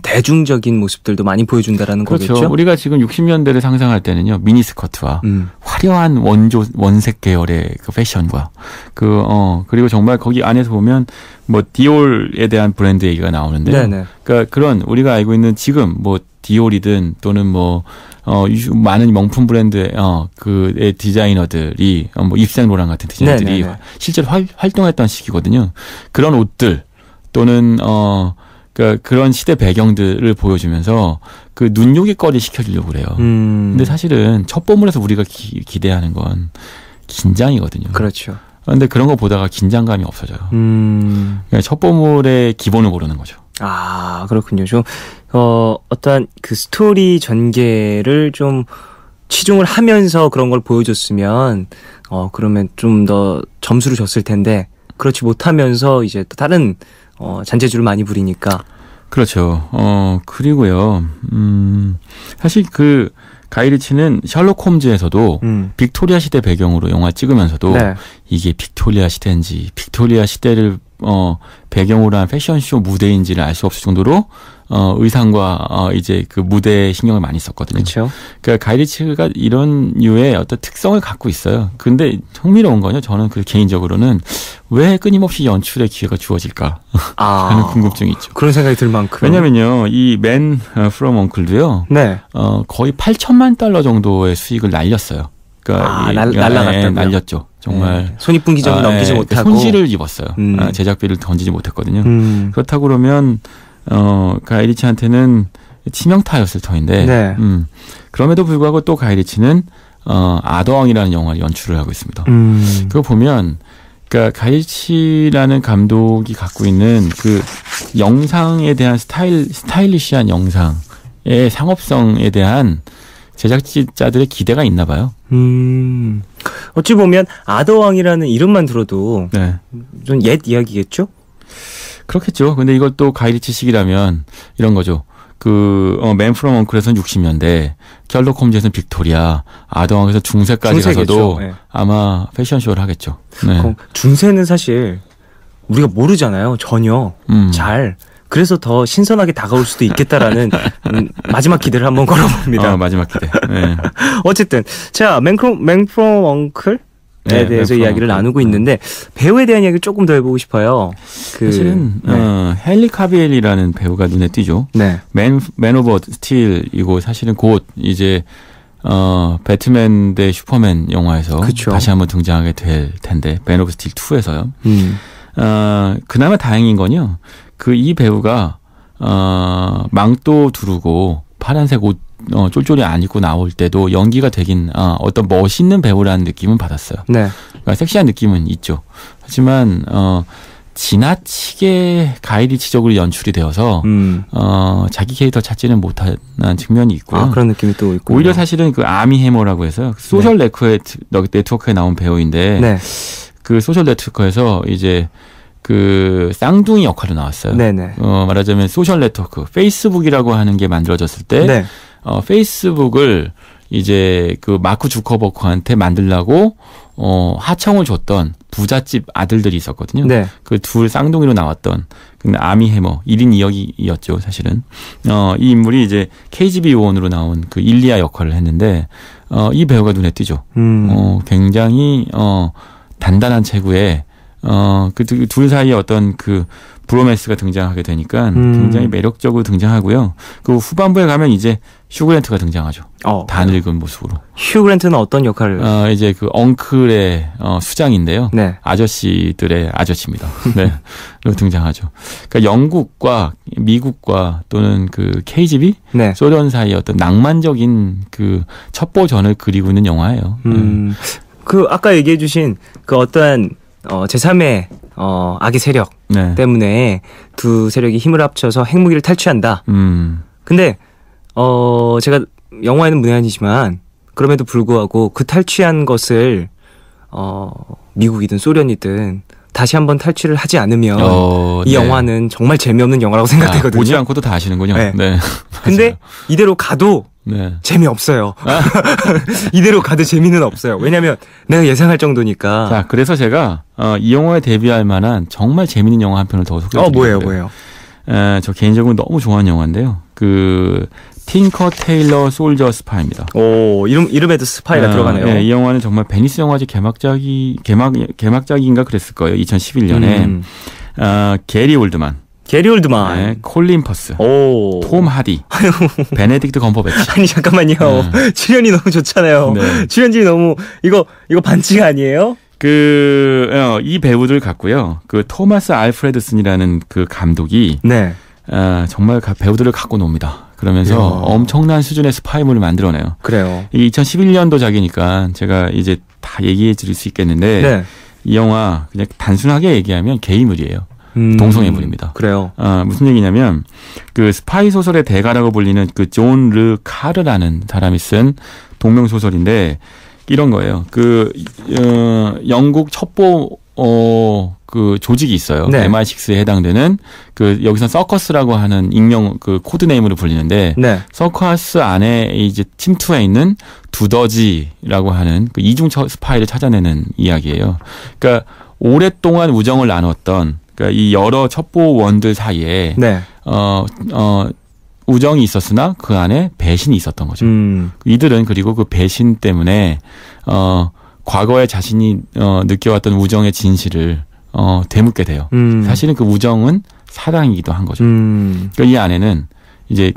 A: 대중적인 모습들도 많이 보여준다라는
C: 그렇죠.
A: 거겠죠.
C: 우리가 지금 60년대를 상상할 때는요, 미니스커트와 화려한 원색 계열의 그 패션과 그리고 정말 거기 안에서 보면 디올에 대한 브랜드 얘기가 나오는데,
A: 네네.
C: 그러니까 그런 우리가 알고 있는 지금 디올이든 또는 많은 명품 브랜드의 그의 디자이너들이 입생 로랑 같은 디자이너들이
A: 네네네.
C: 실제로 활동했던 시기거든요. 그런 옷들 또는 그런 시대 배경들을 보여주면서 그 눈요깃거리 시켜주려고 그래요. 근데 사실은 첫 보물에서 우리가 기대하는 건 긴장이거든요.
A: 그렇죠.
C: 그런데 그런 거 보다가 긴장감이 없어져요. 그러니까 첫 보물의 기본을 모르는 거죠.
A: 아, 그렇군요. 좀 어떠한 그 스토리 전개를 좀 치중을 하면서 그런 걸 보여줬으면 그러면 좀 더 점수를 줬을 텐데, 그렇지 못하면서 이제 또 다른 잔재주를 많이 부리니까.
C: 그렇죠. 그리고요. 사실 가이리치는 셜록 홈즈에서도 빅토리아 시대 배경으로 영화 찍으면서도
A: 네.
C: 이게 빅토리아 시대인지 빅토리아 시대를 배경으로 한 패션쇼 무대인지를 알 수 없을 정도로 의상과 이제 그 무대에 신경을 많이 썼거든요.
A: 그렇죠.
C: 그러니까 가이리치가 이런 류의 어떤 특성을 갖고 있어요. 근데 흥미로운 건요. 저는 그 개인적으로는 왜 끊임없이 연출의 기회가 주어질까 하는 궁금증이 있죠.
A: 그런 생각이 들 만큼.
C: 왜냐면요, 이 맨 프롬 엉클도요.
A: 네.
C: 거의 $8천만 정도의 수익을 날렸어요. 그러니까
A: 날라갔다고요?
C: 날렸죠. 정말
A: 네. 손익분기점을 넘기지 못하고
C: 손실을 입었어요. 제작비를 던지지 못했거든요. 그렇다고 그러면 가이리치한테는 치명타였을 터인데
A: 네.
C: 그럼에도 불구하고 또 가이리치는 아더왕이라는 영화를 연출을 하고 있습니다. 그거 보면 그러니까 가이리치라는 감독이 갖고 있는 그 영상에 대한 스타일리시한 영상의 상업성에 대한 제작자들의 기대가 있나 봐요.
A: 어찌 보면 아더왕이라는 이름만 들어도
C: 네.
A: 좀 옛 이야기겠죠?
C: 그렇겠죠. 근데 이것도 가이리치식이라면 이런 거죠. 맨 프롬 엉클에서는 60년대, 셜록 홈즈에서는 빅토리아, 아더왕에서 중세까지 가서도
A: 네.
C: 아마 패션쇼를 하겠죠. 네.
A: 중세는 사실 우리가 모르잖아요. 전혀. 잘. 그래서 더 신선하게 다가올 수도 있겠다라는 마지막 기대를 한번 걸어봅니다.
C: 마지막 기대. 네.
A: 어쨌든 자, 맨 프롬 엉클? 에 대해서 이야기를 나누고 있는데 배우에 대한 이야기를 조금 더 해보고 싶어요.
C: 사실은 헨리 카빌이라는 배우가 눈에 띄죠.
A: 네.
C: 맨 오브 스틸이고 사실은 곧 이제 배트맨 대 슈퍼맨 영화에서
A: 그쵸.
C: 다시 한번 등장하게 될 텐데 맨 오브 스틸 2에서요. 그나마 다행인 건요. 이 배우가 망토 두르고 파란색 옷 쫄쫄이 안 입고 나올 때도 연기가 되긴 어떤 멋있는 배우라는 느낌은 받았어요. 네. 그러니까 섹시한 느낌은 있죠. 하지만 지나치게 가이리치적으로 연출이 되어서 자기 캐릭터 찾지는 못한 측면이 있고요.
A: 그런 느낌이 또 있고.
C: 오히려 사실은 그 아미 해머라고 해서 소셜 네트워크에 나온 배우인데
A: 네.
C: 그 소셜 네트워크에서 이제 그 쌍둥이 역할로 나왔어요.
A: 네네.
C: 말하자면 소셜 네트워크, 페이스북이라고 하는 게 만들어졌을 때
A: 네.
C: 페이스북을 이제 그 마크 주커버그한테 만들라고 하청을 줬던 부잣집 아들들이 있었거든요.
A: 네.
C: 그 둘 쌍둥이로 나왔던 근데 아미 해머 1인 2역이었죠, 사실은. 이 인물이 이제 KGB 요원으로 나온 그 일리아 역할을 했는데 이 배우가 눈에 띄죠. 굉장히 단단한 체구에 그 둘 사이에 어떤 그 브로맨스가 등장하게 되니까 굉장히 매력적으로 등장하고요. 그 후반부에 가면 이제 휴 그랜트가 등장하죠. 다 늙은 모습으로.
A: 휴 그랜트는 어떤 역할을?
C: 이제 그 엉클의 수장인데요.
A: 네.
C: 아저씨들의 아저씨입니다. 네. 로 등장하죠. 그러니까 영국과 미국과 또는 그 KGB,
A: 네.
C: 소련 사이의 어떤 낭만적인 그 첩보전을 그리고 있는 영화예요.
A: 그 아까 얘기해 주신 그 어떠한 제3의 악의 세력
C: 네.
A: 때문에 두 세력이 힘을 합쳐서 핵무기를 탈취한다. 근데 제가 영화에는 문외한이지만 그럼에도 불구하고 그 탈취한 것을 미국이든 소련이든 다시 한번 탈취를 하지 않으면 이
C: 네.
A: 영화는 정말 재미없는 영화라고 생각되거든요.
C: 보지 않고도 다 아시는군요.
A: 네.
C: 네.
A: 근데 이대로 가도
C: 네.
A: 재미없어요. 이대로 가도 재미는 없어요. 왜냐하면 내가 예상할 정도니까.
C: 자, 그래서 제가 이 영화에 데뷔할 만한 정말 재밌는 영화 한 편을 더 소개해드릴게요.
A: 뭐예요?
C: 저 개인적으로 너무 좋아하는 영화인데요. 그 틴커 테일러 솔저 스파입니다.
A: 오, 이름에도 스파이가 들어가네요.
C: 네, 이 영화는 정말 베니스 영화제 개막작인가 그랬을 거예요. 2011년에 게리 올드만,
A: 네,
C: 콜린 퍼스, 톰 하디, 베네딕트 검버배치.
A: 아니 잠깐만요. 출연이 너무 좋잖아요.
C: 네.
A: 출연진이 너무 이거 반칙 아니에요?
C: 이 배우들 같고요. 그 토마스 알프레드슨이라는 그 감독이
A: 네.
C: 정말 배우들을 갖고 놉니다. 그러면서 엄청난 수준의 스파이물을 만들어내요.
A: 그래요.
C: 이게 2011년도작이니까 제가 이제 다 얘기해 드릴 수 있겠는데
A: 네.
C: 이 영화 그냥 단순하게 얘기하면 게이물이에요. 동성애물입니다.
A: 그래요.
C: 무슨 얘기냐면 그 스파이 소설의 대가라고 불리는 그 존 르 카르라는 사람이 쓴 동명 소설인데 이런 거예요. 영국 첩보 그 조직이 있어요.
A: 네.
C: MI6에 해당되는 여기서 서커스라고 하는 익명 그 코드네임으로 불리는데
A: 네.
C: 서커스 안에 이제 침투해 있는 두더지라고 하는 그 이중 스파이를 찾아내는 이야기예요. 그러니까 오랫동안 우정을 나눴던 그러니까 이 여러 첩보원들 사이에
A: 네.
C: 우정이 있었으나 그 안에 배신이 있었던 거죠. 이들은 그리고 그 배신 때문에 과거에 자신이 느껴왔던 우정의 진실을 되묻게 돼요. 사실은 그 우정은 사랑이기도 한 거죠. 그러니까 이 안에는 이제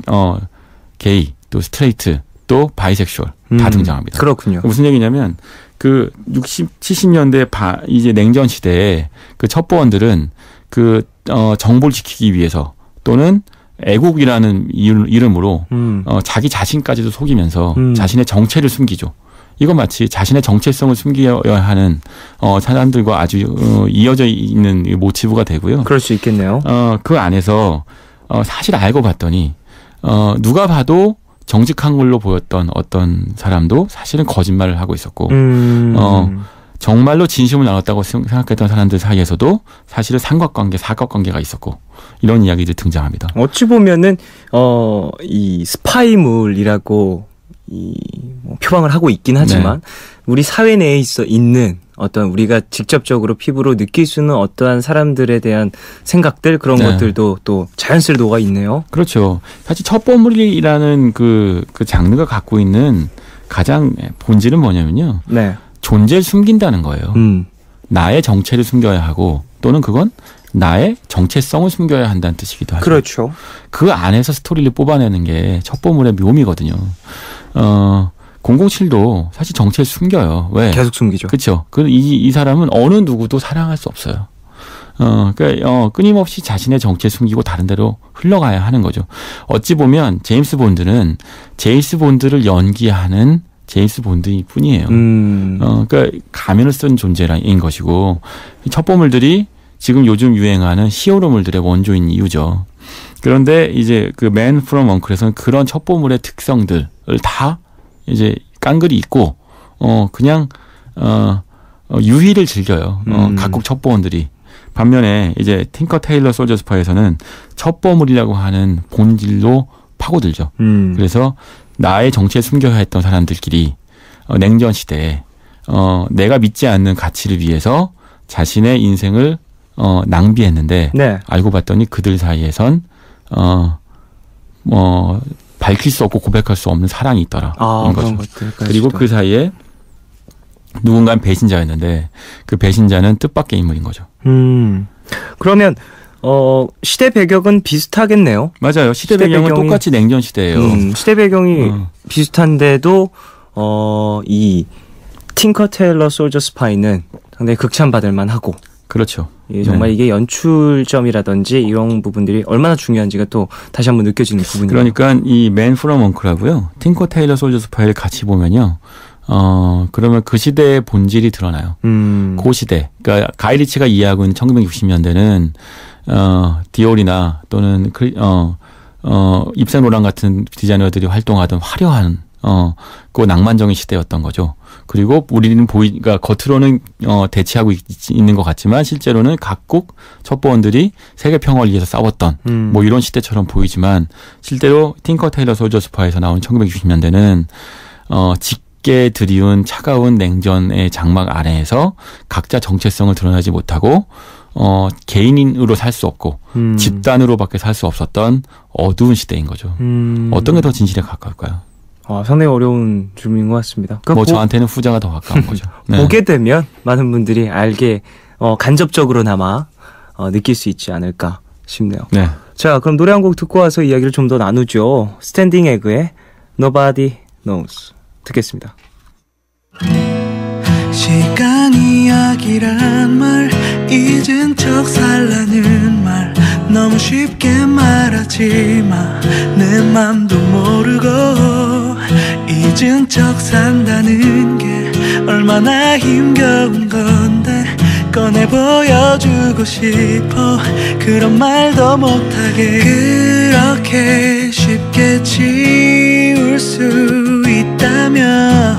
C: 게이 또 스트레이트 또 바이섹슈얼 다 등장합니다.
A: 그렇군요.
C: 무슨 얘기냐면 그 60, 70년대 이제 냉전 시대에 그 첩보원들은 그 정보를 지키기 위해서 또는 애국이라는 이름으로 자기 자신까지도 속이면서 자신의 정체를 숨기죠. 이건 마치 자신의 정체성을 숨겨야 하는 사람들과 아주 이어져 있는 모티브가 되고요.
A: 그럴 수 있겠네요.
C: 그 안에서 사실 알고 봤더니 누가 봐도 정직한 걸로 보였던 어떤 사람도 사실은 거짓말을 하고 있었고 정말로 진심을 나눴다고 생각했던 사람들 사이에서도 사실은 삼각관계, 사각관계가 있었고 이런 이야기들이 등장합니다.
A: 어찌 보면은 이 스파이물이라고 뭐 표방을 하고 있긴 하지만 네. 우리 사회 내에 있는 어떤 우리가 직접적으로 피부로 느낄 수 있는 어떠한 사람들에 대한 생각들 그런 네. 것들도 또 자연스레 녹아 있네요.
C: 그렇죠. 사실 첩보물이라는 그 장르가 갖고 있는 가장 본질은 뭐냐면요. 네. 존재를 숨긴다는 거예요. 나의 정체를 숨겨야 하고 또는 그건 나의 정체성을 숨겨야 한다는 뜻이기도 하죠.
A: 그렇죠.
C: 그 안에서 스토리를 뽑아내는 게 첩보물의 묘미거든요. 007도 사실 정체를 숨겨요. 왜?
A: 계속 숨기죠.
C: 그렇죠. 이 사람은 어느 누구도 사랑할 수 없어요. 그러니까 끊임없이 자신의 정체를 숨기고 다른 데로 흘러가야 하는 거죠. 어찌 보면 제임스 본드는 제임스 본드를 연기하는 제임스 본드일 뿐이에요. 그러니까 가면을 쓴 존재인 것이고 첩보물들이 지금 요즘 유행하는 히어로물들의 원조인 이유죠. 그런데 이제 그 맨 프롬 언클에서는 그런 첩보물의 특성들을 다 이제 깡그리 있고 그냥 유희를 즐겨요. 각국 첩보원들이. 반면에 이제 틴커 테일러 솔저 스파이에서는 첩보물이라고 하는 본질로 파고들죠. 그래서 나의 정체에 숨겨야 했던 사람들끼리 냉전 시대에 내가 믿지 않는 가치를 위해서 자신의 인생을 낭비했는데 네. 알고 봤더니 그들 사이에선 밝힐 수 없고 고백할 수 없는 사랑이 있더라. 이런 거죠. 그리고 그 사이에 누군가는 배신자였는데 그 배신자는 뜻밖의 인물인 거죠.
A: 그러면 시대 배경은 비슷하겠네요.
C: 맞아요. 시대 배경은 똑같이 냉전 시대예요.
A: 시대 배경이 비슷한데도 이 틴커 테일러 솔저 스파이는 상당히 극찬받을 만하고.
C: 그렇죠.
A: 정말 네. 이게 연출점이라든지 이런 부분들이 얼마나 중요한지가 또 다시 한번 느껴지는 부분이에요.
C: 그러니까 이 맨 프롬 언클하고요. 틴커 테일러 솔저 스파이를 같이 보면요. 그러면 그 시대의 본질이 드러나요. 그 시대. 그러니까 가이 리치가 이해하고 있는 1960년대는 디올이나 또는 입센 로랑 같은 디자이너들이 활동하던 화려한 그 낭만적인 시대였던 거죠. 그리고 우리는 그러니까 겉으로는 대치하고 있는 것 같지만 실제로는 각국 첩보원들이 세계 평화를 위해서 싸웠던 뭐 이런 시대처럼 보이지만 실제로 틴커 테일러 솔저 스파이에서 나온 1960년대는 짙게 드리운 차가운 냉전의 장막 아래에서 각자 정체성을 드러내지 못하고 개인으로 살 수 없고 집단으로밖에 살 수 없었던 어두운 시대인 거죠. 어떤 게 더 진실에 가까울까요?
A: 상당히 어려운 질문인 것 같습니다.
C: 그러니까 저한테는 후자가 더 가까운 거죠. 네.
A: 보게 되면 많은 분들이 알게 간접적으로나마 느낄 수 있지 않을까 싶네요.
C: 네.
A: 자, 그럼 노래 한 곡 듣고 와서 이야기를 좀 더 나누죠. 스탠딩 에그의 Nobody Knows 듣겠습니다.
B: 시간 이야기란 말 잊은 척 살라는 말 너무 쉽게 말하지 마 내 맘도 모르고 잊은 척 산다는 게 얼마나 힘겨운 건데 꺼내 보여주고 싶어 그런 말도 못하게 그렇게 쉽게 지울 수 있다면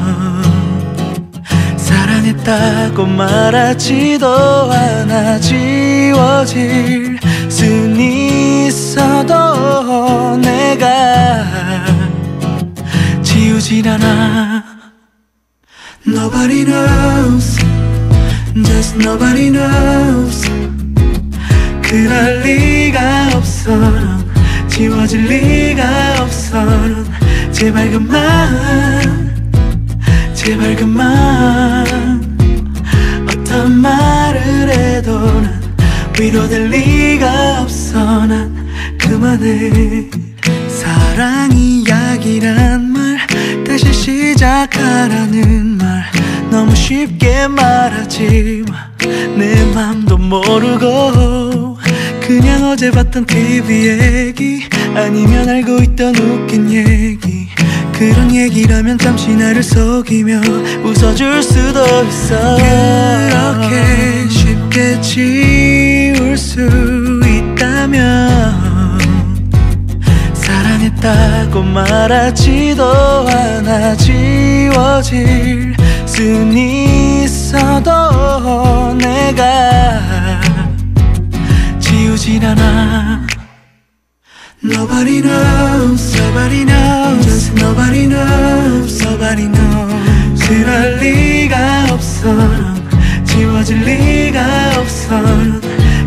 B: 사랑했다고 말하지도 않아 지워질 순 있어도 내가 지우질 않아 Nobody knows Just nobody knows 그럴 리가 없어 넌 지워질 리가 없어 넌 제발 그만 제발 그만 어떤 말을 해도 난 위로될 리가 없어 난 그만해 사랑 이야기란 말 다시 시작하라는 말 너무 쉽게 말하지 마 내 맘도 모르고 그냥 어제 봤던 TV 얘기 아니면 알고 있던 웃긴 얘기 그런 얘기라면 잠시 나를 속이며 웃어줄 수도 있어 그렇게 쉽게 지울 수 있다면 사랑했다고 말하지도 않아 지워질 순 있어도 내가 지우질 않아 Nobody knows, nobody knows, just nobody knows, nobody knows 그럴 리가 없어 지워질 리가 없어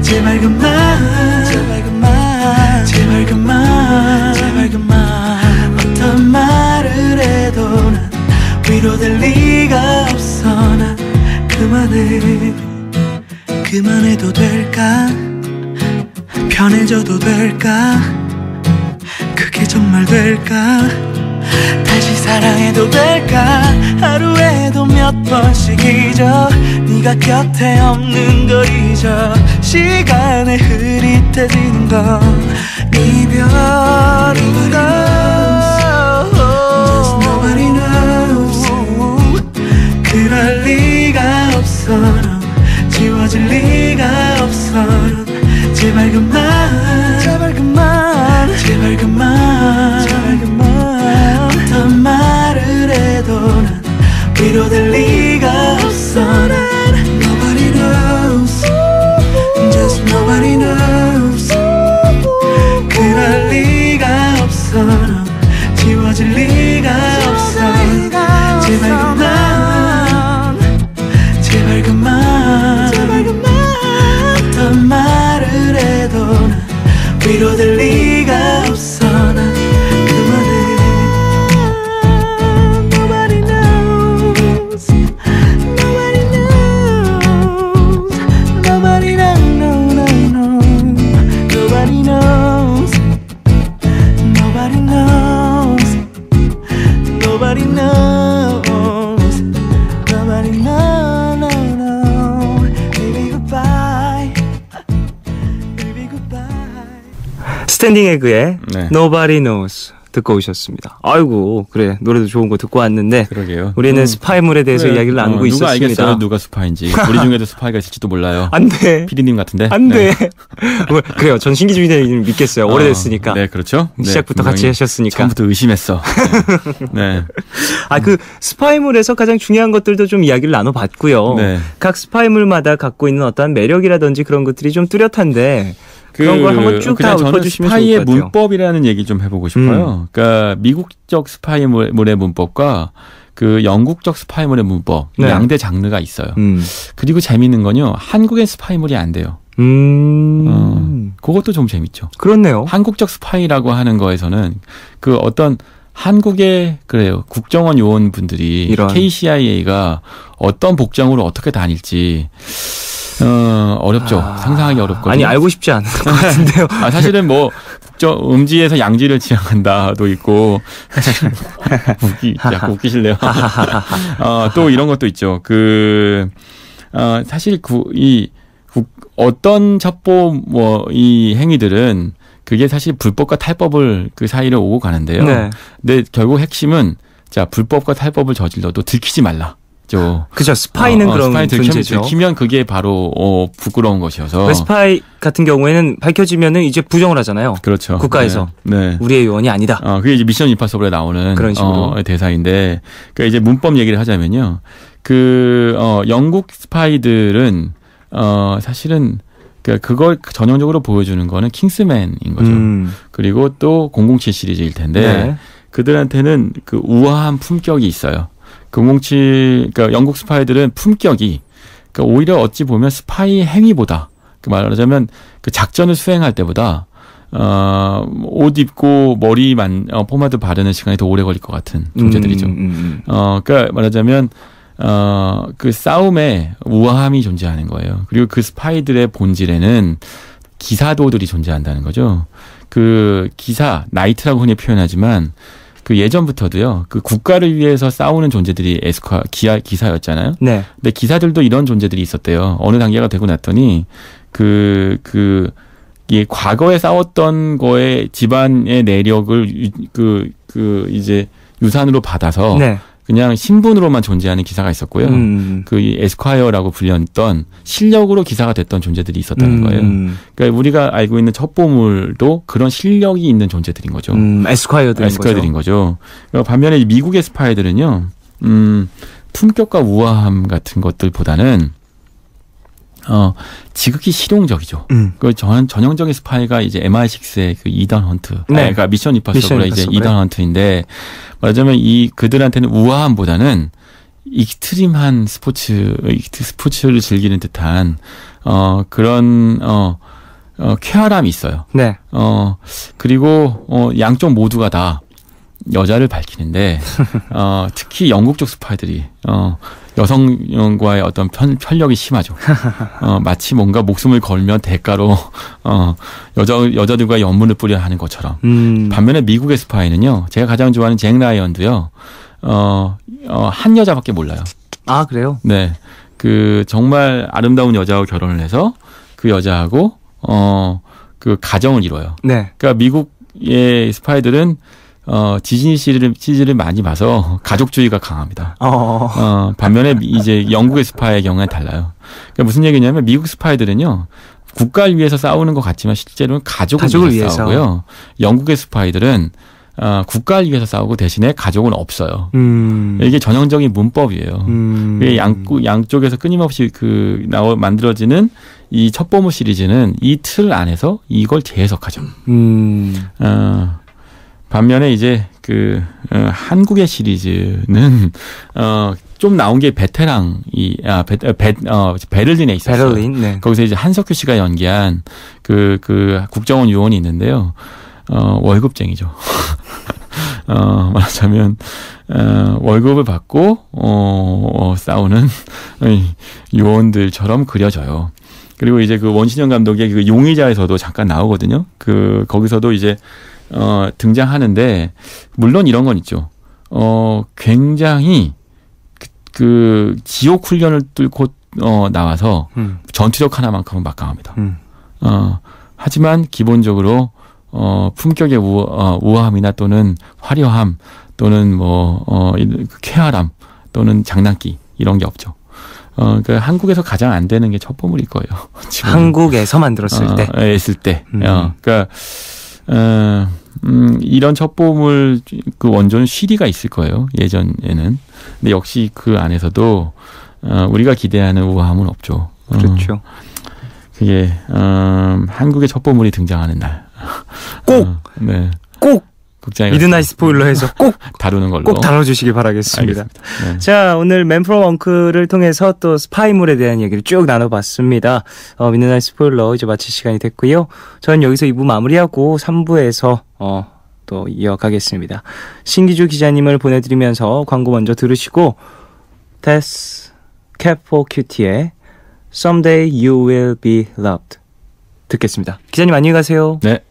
B: 제발 그만 제발 그만 제발 그만 제발 그만 어떤 말을 해도 난 위로될 리가 없어 난 그만해 그만해도 될까 편해져도 될까 그게 정말 될까 다시 사랑해도 될까 하루에도 몇 번씩 잊어 네가 곁에 없는 걸 잊어 시간에 흐릿해지는 건 이별인가 Just nobody knows 그럴 리가 없어 지워질 리가 없어 제발 그만 제발 그만 제발 그만 제발 그만 어떤 말을 해도 난 위로될 리가 없어 난 Nobody knows Just nobody knows 그럴 리가 없어 지워질 리가 없어 제발 그만 제발 그만 제발 그만 어떤 말을 해도 난 위로될 리가 없어 난 그만해 Nobody knows Nobody knows Nobody knows no, no, no. Nobody knows Nobody knows Nobody knows Nobody knows no, no. Baby goodbye Baby goodbye
A: 스탠딩 에그의
C: 네.
A: Nobody Knows 듣고 오셨습니다. 아이고 그래 노래도 좋은 거 듣고 왔는데
C: 그러게요.
A: 우리는 스파이물에 대해서
C: 그래.
A: 이야기를 나누고
C: 누가
A: 있었습니다.
C: 알겠어요? 누가 스파인지. 우리 중에도 스파이가 있을지도 몰라요.
A: 안돼
C: 피디님 같은데.
A: 안돼.
C: 네.
A: 그래요. 전 신기주 기자님 믿겠어요. 오래됐으니까.
C: 네, 그렇죠.
A: 시작부터
C: 네,
A: 같이
C: 분명히
A: 하셨으니까.
C: 처음부터 의심했어. 네.
A: 그 스파이물에서 가장 중요한 것들도 좀 이야기를 나눠봤고요.
C: 네.
A: 각 스파이물마다 갖고 있는 어떠한 매력이라든지 그런 것들이 좀 뚜렷한데 그런 걸 한번 쭉 다
C: 저는
A: 읊어주시면
C: 스파이의
A: 좋을 것 같아요.
C: 문법이라는 얘기 좀 해보고 싶어요. 그러니까 미국적 스파이물의 문법과 그 영국적 스파이물의 문법 이
A: 네.
C: 양대 장르가 있어요. 그리고 재밌는 건요. 한국의 스파이물이 안 돼요. 그것도 좀 재밌죠.
A: 그렇네요.
C: 한국적 스파이라고 하는 거에서는 그 어떤 한국의 그래요 국정원 요원분들이
A: 이런.
C: KCIA가 어떤 복장으로 어떻게 다닐지 어렵죠. 상상하기 어렵거든요.
A: 아니 알고 싶지 않은 것 같은데요.
C: 사실은 뭐 음지에서 양지를 지향한다도 있고 약간 웃기실래요? 또 이런 것도 있죠. 사실 어떤 첩보 이 행위들은 그게 사실 불법과 탈법을 그 사이를 오고 가는데요.
A: 네.
C: 근데 결국 핵심은 자 불법과 탈법을 저질러도 들키지 말라.
A: 그죠. 스파이는 그런 존재죠.
C: 들키면 그게 바로 부끄러운 것이어서.
A: 스파이 같은 경우에는 밝혀지면은 이제 부정을 하잖아요.
C: 그렇죠.
A: 국가에서
C: 네.
A: 우리의 요원이 아니다.
C: 그게 이제 미션 임파서블에 나오는
A: 그런 식으로
C: 대사인데, 그러니까 이제 문법 얘기를 하자면요. 영국 스파이들은 사실은 그걸 전형적으로 보여주는 거는 킹스맨인 거죠. 그리고 또 007 시리즈일 텐데
A: 네.
C: 그들한테는 그 우아한 품격이 있어요. 007, 그러니까 영국 스파이들은 품격이, 그러니까 오히려 어찌 보면 스파이 행위보다 그 말하자면 그 작전을 수행할 때보다 옷 입고 포마드 바르는 시간이 더 오래 걸릴 것 같은 존재들이죠. 그러니까 말하자면 그 싸움에 우아함이 존재하는 거예요. 그리고 그 스파이들의 본질에는 기사도들이 존재한다는 거죠. 그 기사, 나이트라고 흔히 표현하지만 그 예전부터도요. 그 국가를 위해서 싸우는 존재들이 기사였잖아요. 네. 근데 기사들도 이런 존재들이 있었대요. 어느 단계가 되고 났더니 이 과거에 싸웠던 거에 집안의 내력을 이제 유산으로 받아서 네. 그냥 신분으로만 존재하는 기사가 있었고요. 그 에스콰이어라고 불렸던 실력으로 기사가 됐던 존재들이 있었다는 거예요. 그러니까 우리가 알고 있는 첩보물도 그런 실력이 있는 존재들인 거죠. 에스콰이어들인 거죠. 그러니까 반면에 미국의 스파이들은요, 품격과 우아함 같은 것들보다는 지극히 실용적이죠. 그 전형적인 스파이가 이제 MI6의 그 이단 헌트. 네. 그러니까 미션 임파서블의 이제 이단 헌트인데, 말하자면 그들한테는 우아함보다는 익스트림한 스포츠를 즐기는 듯한, 그런, 쾌활함이 있어요. 네. 그리고, 양쪽 모두가 다 여자를 밝히는데, 특히 영국 쪽 스파이들이, 여성과의 어떤 편력이 심하죠. 마치 뭔가 목숨을 걸면 대가로 여자들과 연문을 뿌려 하는 것처럼. 반면에 미국의 스파이는요. 제가 가장 좋아하는 잭 라이언도요. 한 여자밖에 몰라요.
A: 아, 그래요?
C: 네. 그 정말 아름다운 여자와 결혼을 해서 그 여자하고 그 가정을 이뤄요. 네. 그러니까 미국의 스파이들은 디즈니 시리즈를 많이 봐서 가족주의가 강합니다. 반면에 이제 영국의 스파이의 경우는 달라요. 그러니까 무슨 얘기냐면 미국 스파이들은요, 국가를 위해서 싸우는 것 같지만 실제로는 가족을 위해서 싸우고요. 영국의 스파이들은 국가를 위해서 싸우고 대신에 가족은 없어요. 이게 전형적인 문법이에요. 양쪽에서 끊임없이 만들어지는 이 첩보물 시리즈는 이 틀 안에서 이걸 재해석하죠. 반면에 이제 한국의 시리즈는 좀 나온 게 베를린에 있었어요. 베를린, 네. 거기서 이제 한석규 씨가 연기한 그 국정원 요원이 있는데요. 월급쟁이죠. 말하자면 월급을 받고 싸우는 요원들처럼 그려져요. 그리고 이제 그 원신영 감독의 그 용의자에서도 잠깐 나오거든요. 거기서도 이제 등장하는데, 물론 이런 건 있죠. 굉장히 그 지옥 훈련을 뚫고 나와서 전투력 하나만큼은 막강합니다. 하지만 기본적으로 품격의 우아함이나 또는 화려함 또는 쾌활함 또는 장난기 이런 게 없죠. 그러니까 한국에서 가장 안 되는 게 첩보물일 거예요. 지금.
A: 한국에서 만들었을 때.
C: 했을 때. 그러니까 이런 첩보물 그 원조는 쉬리가 있을 거예요. 예전에는. 근데 역시 그 안에서도 우리가 기대하는 우아함은 없죠.
A: 그렇죠.
C: 그게 한국의 첩보물이 등장하는 날.
A: 꼭
C: 극장에
A: 미드나잇 스포일러에서 꼭
C: 다루는 걸로
A: 꼭 다뤄주시기 바라겠습니다.
C: 네.
A: 자, 오늘 맨 프롬 언클을 통해서 또 스파이물에 대한 얘기를 쭉 나눠봤습니다. 미드나잇 스포일러 이제 마칠 시간이 됐고요. 저는 여기서 2부 마무리하고 3부에서 또 이어가겠습니다. 신기주 기자님을 보내드리면서 광고 먼저 들으시고 Tess Cap4Qt의 Someday You Will Be Loved 듣겠습니다. 기자님 안녕히 가세요.
C: 네.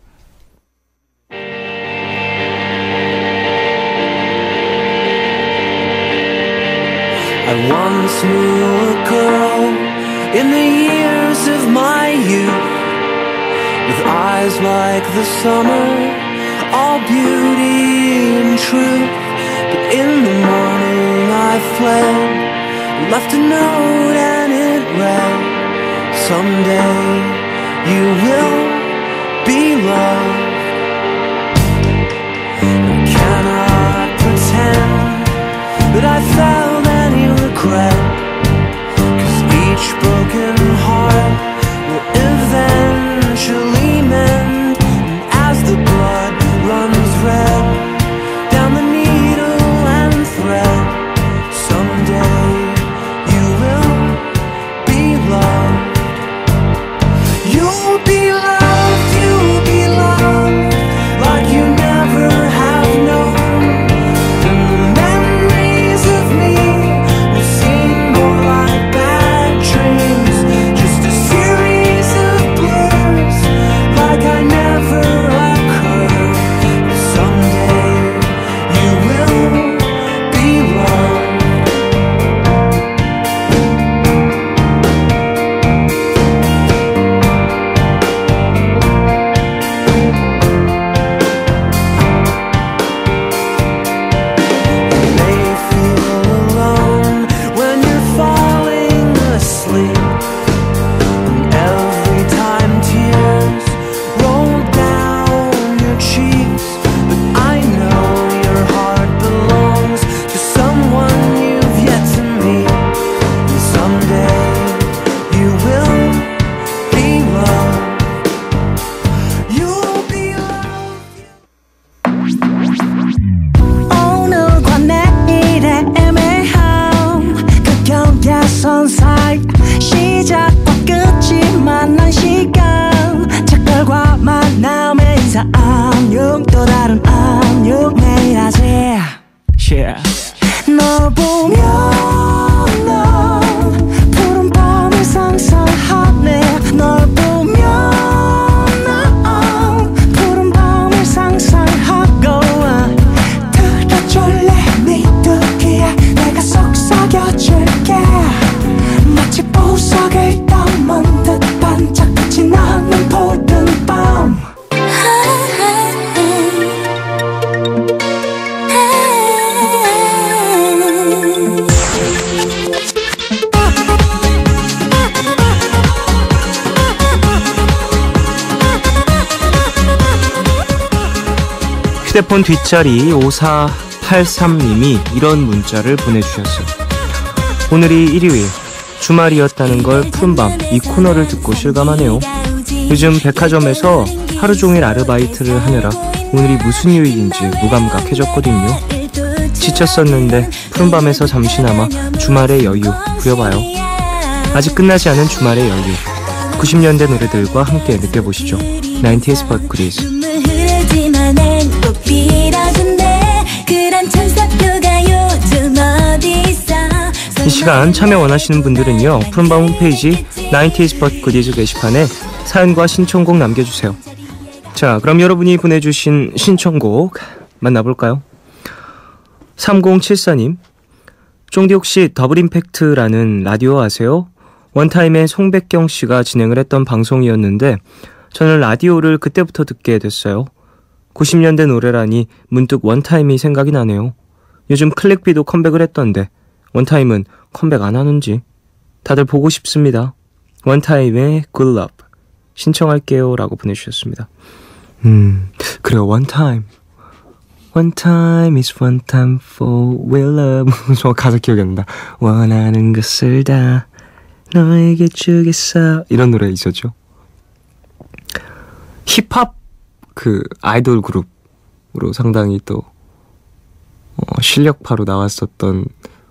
B: I once knew a girl in the years of my youth, with eyes like the summer, all beauty and truth. But in the morning I fled, left a note and it read, someday you will be loved. I cannot pretend that I felt any regret, 'cause each broken heart will eventually mend. And as the blood runs red down the needle and thread, someday you will be loved. 여자 안녕 또 다른 안녕 매일 하지 yeah. 널 보면 난 푸른 밤을 상상하네 널 보면 난 푸른 밤을 상상하고 들어줄래 네 두기에 내가 속삭여줄게 마치 보석을 담은 듯 반짝빛이 나는 푸른 밤
A: 휴대폰 뒷자리 5483님이 이런 문자를 보내주셨어요. 오늘이 일요일, 주말이었다는 걸 푸른밤 이 코너를 듣고 실감하네요. 요즘 백화점에서 하루 종일 아르바이트를 하느라 오늘이 무슨 요일인지 무감각해졌거든요. 지쳤었는데 푸른밤에서 잠시나마 주말의 여유 부려봐요. 아직 끝나지 않은 주말의 여유 90년대 노래들과 함께 느껴보시죠. 90s but goodies. 이 시간 참여 원하시는 분들은요 푸른밤 홈페이지 90s but goodies 게시판에 사연과 신청곡 남겨주세요. 자, 그럼 여러분이 보내주신 신청곡 만나볼까요? 3074님, 쫑디 혹시 더블 임팩트라는 라디오 아세요? 원타임에 송백경 씨가 진행을 했던 방송이었는데 저는 라디오를 그때부터 듣게 됐어요. 90년대 노래라니 문득 원타임이 생각이 나네요. 요즘 클릭비도 컴백을 했던데 원타임은 컴백 안 하는지 다들 보고 싶습니다. 원타임의 Good Love 신청할게요 라고 보내주셨습니다. 그래요. 원타임 One time is one time for real love. 저 가사 기억이 안 난다. 원하는 것을 다 너에게 주겠어. 이런 노래 있었죠. 힙합 그 아이돌 그룹으로 상당히 또 실력파로 나왔었던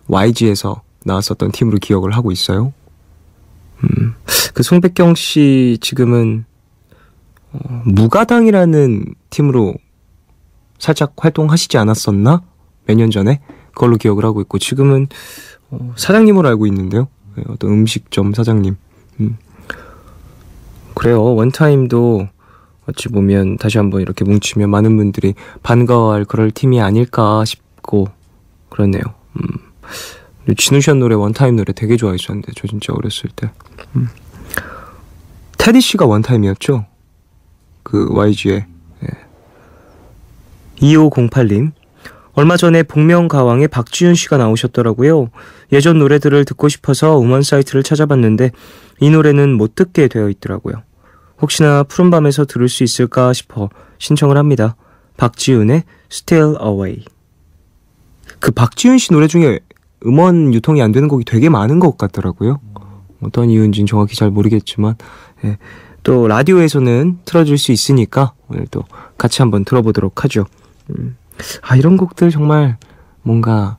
A: YG에서 나왔었던 팀으로 기억을 하고 있어요. 그 송백경 씨 지금은 무가당이라는 팀으로 살짝 활동하시지 않았었나? 몇 년 전에? 그걸로 기억을 하고 있고 지금은 사장님으로 알고 있는데요. 어떤 음식점 사장님. 그래요. 원타임도 어찌 보면 다시 한번 이렇게 뭉치면 많은 분들이 반가워할 그럴 팀이 아닐까 싶고 그러네요. 진우션 노래 원타임 노래 되게 좋아했었는데 저 진짜 어렸을 때. 테디 씨가 원타임이었죠? 그 YG의. 2508님, 얼마 전에 복면가왕에 박지윤 씨가 나오셨더라고요. 예전 노래들을 듣고 싶어서 음원 사이트를 찾아봤는데 이 노래는 못 듣게 되어 있더라고요. 혹시나 푸른밤에서 들을 수 있을까 싶어 신청을 합니다. 박지윤의 Still Away. 그 박지윤 씨 노래 중에 음원 유통이 안 되는 곡이 되게 많은 것 같더라고요. 어떤 이유인지는 정확히 잘 모르겠지만 또 라디오에서는 틀어줄 수 있으니까 오늘 또 같이 한번 들어보도록 하죠. 이런 곡들 정말 뭔가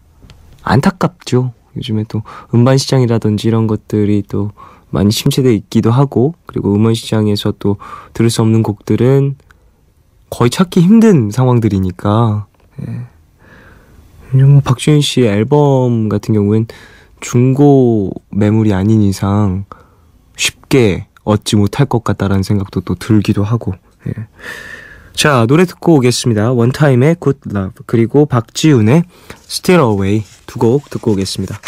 A: 안타깝죠. 요즘에 또 음반 시장이라든지 이런 것들이 또 많이 침체되어 있기도 하고 그리고 음원 시장에서 또 들을 수 없는 곡들은 거의 찾기 힘든 상황들이니까 뭐 박지윤 씨의 앨범 같은 경우엔 중고 매물이 아닌 이상 쉽게 얻지 못할 것 같다라는 생각도 또 들기도 하고. 자, 노래 듣고 오겠습니다. 원타임의 Good Love 그리고 박지윤의 Still Away 두 곡 듣고 오겠습니다.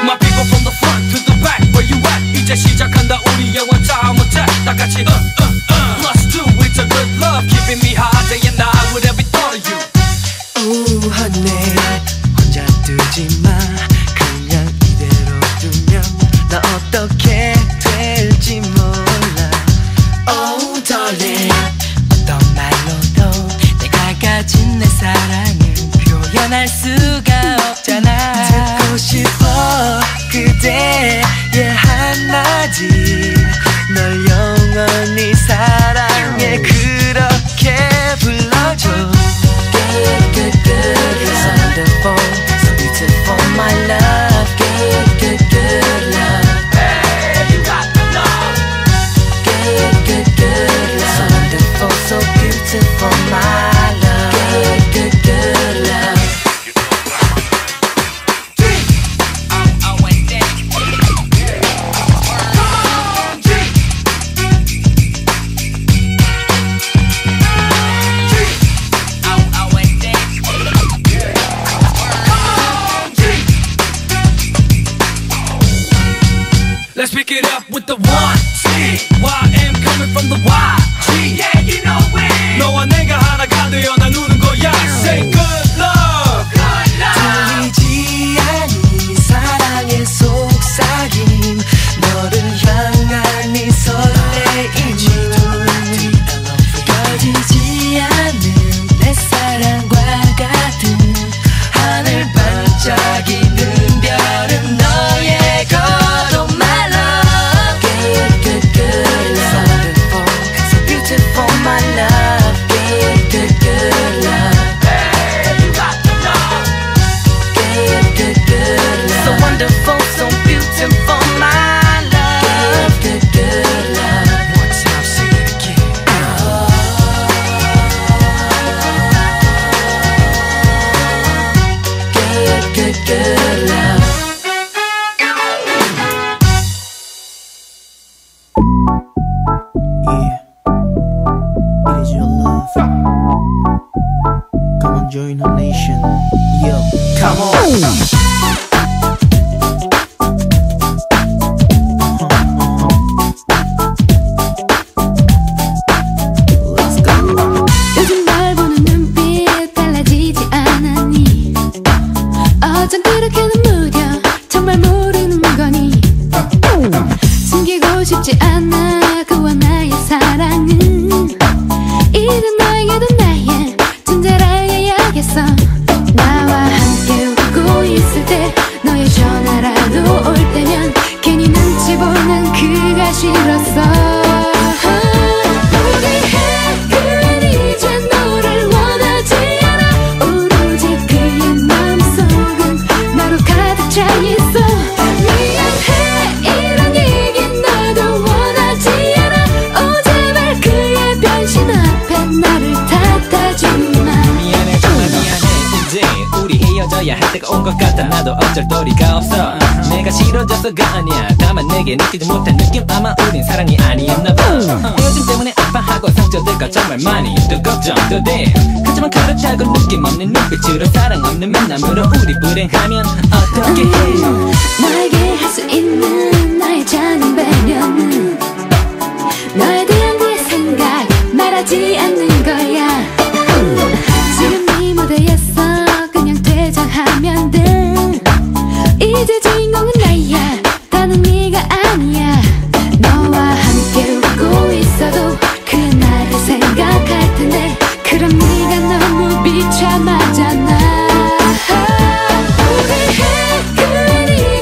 B: My people from the front to the back, where you at? 이제 시작한다 우리 영화 짜무자 다 같이 Plus two, it's a good love, keeping me high day and night with every thought of you.
D: Ooh honey, 혼자 두지 마. 그냥 이대로 두면 나 어떻게 될지 몰라. Oh darling, 어떤 말로도 내가 가진 내 사랑을 표현할 수가 없잖아. 듣고 싶어 그대의 한마디, 널 영원히 사랑해 그렇게 불러줘. Good, good, good, so wonderful, so beautiful, my love. Good, good, good love.
B: Hey, you got the love.
D: Good, good, good love, so wonderful, so beautiful, my love. Good, good, good love.
B: Let's pick it up with the one T YM coming from the Y G. Yeah, you know it. 너와 내가 하나가 되어 나누는 거야. Say good love, good love.
D: 들리지 않는 사랑의 속삭임, 너를 향한 이 설레임, 꺼지지 않는 내 사랑과 같은 하늘 반짝이는 별은 너의 걸음. My love, good, good, good love.
B: Hey, you got the love.
D: Good, good, good love. So wonderful, so beautiful, my love. Good, good, good love. One time, sing it again. Good, good, good love. Yeah. It is your love. Come on, join our nation. Yo, come on. Let's go.
E: 요즘 널 보는 눈빛 달라지지 않았니? 어쩜 그렇게 눈물겨 정말 모르는 거니? 숨기고 싶지 않아 그와 나의 사랑은 이젠 너에게도 나의 존재를 알려야겠어. 나와 함께 웃고 있을 때 너의 전화라도 올 때면 괜히 눈치 보는 그가 싫었어. 그는 이제 너를 원하지 않아. 오로지 그의 마음속은 나로 가득 차 있어. 미안해 이런 얘기 나도 원하지 않아. 오 제발 그의 변심 앞에 나를 탓하지 마.
F: 미안해 정말 미안해. 이제 우리 헤어져야 할 때가 온 것 같아. 나도 어쩔 도리가 없어. 내가 싫어져서가 아니야. 다만 내게 느끼지 못한 느낌, 아마 우린 사랑이 아니었나 봐. 헤어짐 때문에 아파하고 상처될까 정말 많이 또 걱정도 돼. 하지만 그렇다고 느낌 없는 눈빛으로 사랑 없는 만남으로 우리 불행하면 어떻게 해.
E: 너에게 할 수 있는 나의 작은 배려는 너에 대한 그의 생각 말하지 않는 거야. 지금 네 무대에서 그냥 퇴장하면 돼. 이제 주인공은 나야, 다는 네가 아니야. 너와 함께 웃고 있어도 그의 나를 생각할 텐데 그럼 네가 너무 비참하잖아. 그는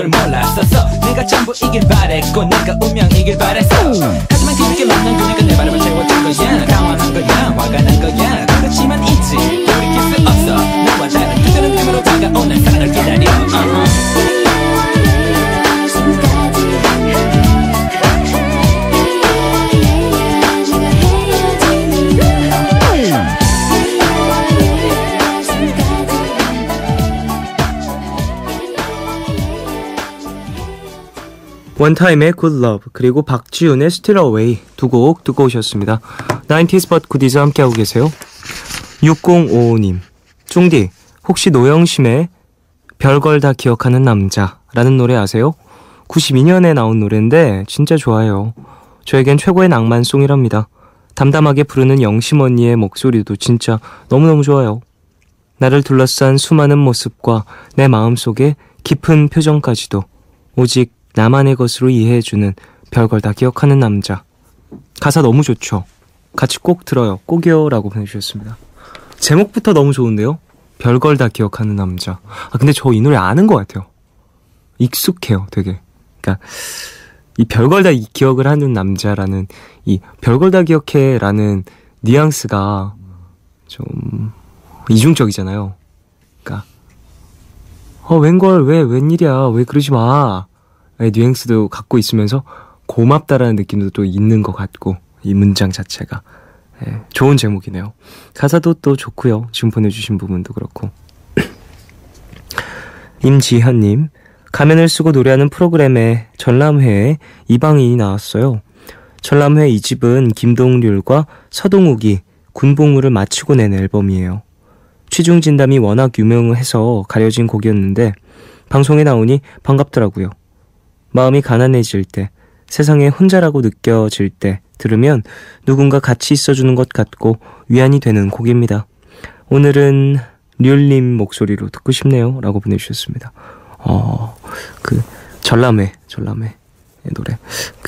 F: 몰랐었어. 내가 전부 이길 바랬고 내가 운명이길 바랬어. 하지만 뒤늦게 만난 그녀가 내 바람을 채워준 거야. 당황한 거야, 화가 난 거야. 그렇지만 이제 돌이킬 수 없어. 나와 다른 특별한 느낌으로 다가오는 사랑을 기다려.
A: 원타임의 Good Love 그리고 박지훈의 Still Away 두 곡 듣고 오셨습니다. 90s but goodies 함께하고 계세요. 6055님 쫑디 혹시 노영심의 별걸 다 기억하는 남자라는 노래 아세요? 92년에 나온 노래인데 진짜 좋아요. 저에겐 최고의 낭만송이랍니다. 담담하게 부르는 영심 언니의 목소리도 진짜 너무너무 좋아요. 나를 둘러싼 수많은 모습과 내 마음속에 깊은 표정까지도 오직 나만의 것으로 이해해주는 별걸 다 기억하는 남자. 가사 너무 좋죠? 같이 꼭 들어요. 꼭이요 라고 보내주셨습니다. 제목부터 너무 좋은데요? 별걸 다 기억하는 남자. 근데 저 이 노래 아는 것 같아요. 익숙해요 되게. 그러니까 이 별걸 다 기억을 하는 남자라는 이 별걸 다 기억해 라는 뉘앙스가 좀 이중적이잖아요. 그러니까 웬걸 웬일이야 왜 그러지 마 뉘앙스도 갖고 있으면서 고맙다라는 느낌도 또 있는 것 같고 이 문장 자체가 좋은 제목이네요. 가사도 또 좋고요. 지금 보내주신 부분도 그렇고. 임지현님 가면을 쓰고 노래하는 프로그램에 전람회에 이방인이 나왔어요. 전람회 2집은 김동률과 서동욱이 군복무를 마치고 낸 앨범이에요. 취중진담이 워낙 유명해서 가려진 곡이었는데 방송에 나오니 반갑더라고요. 마음이 가난해질 때, 세상에 혼자라고 느껴질 때 들으면 누군가 같이 있어주는 것 같고 위안이 되는 곡입니다. 오늘은 률님 목소리로 듣고 싶네요 라고 보내주셨습니다. 그 전람회 노래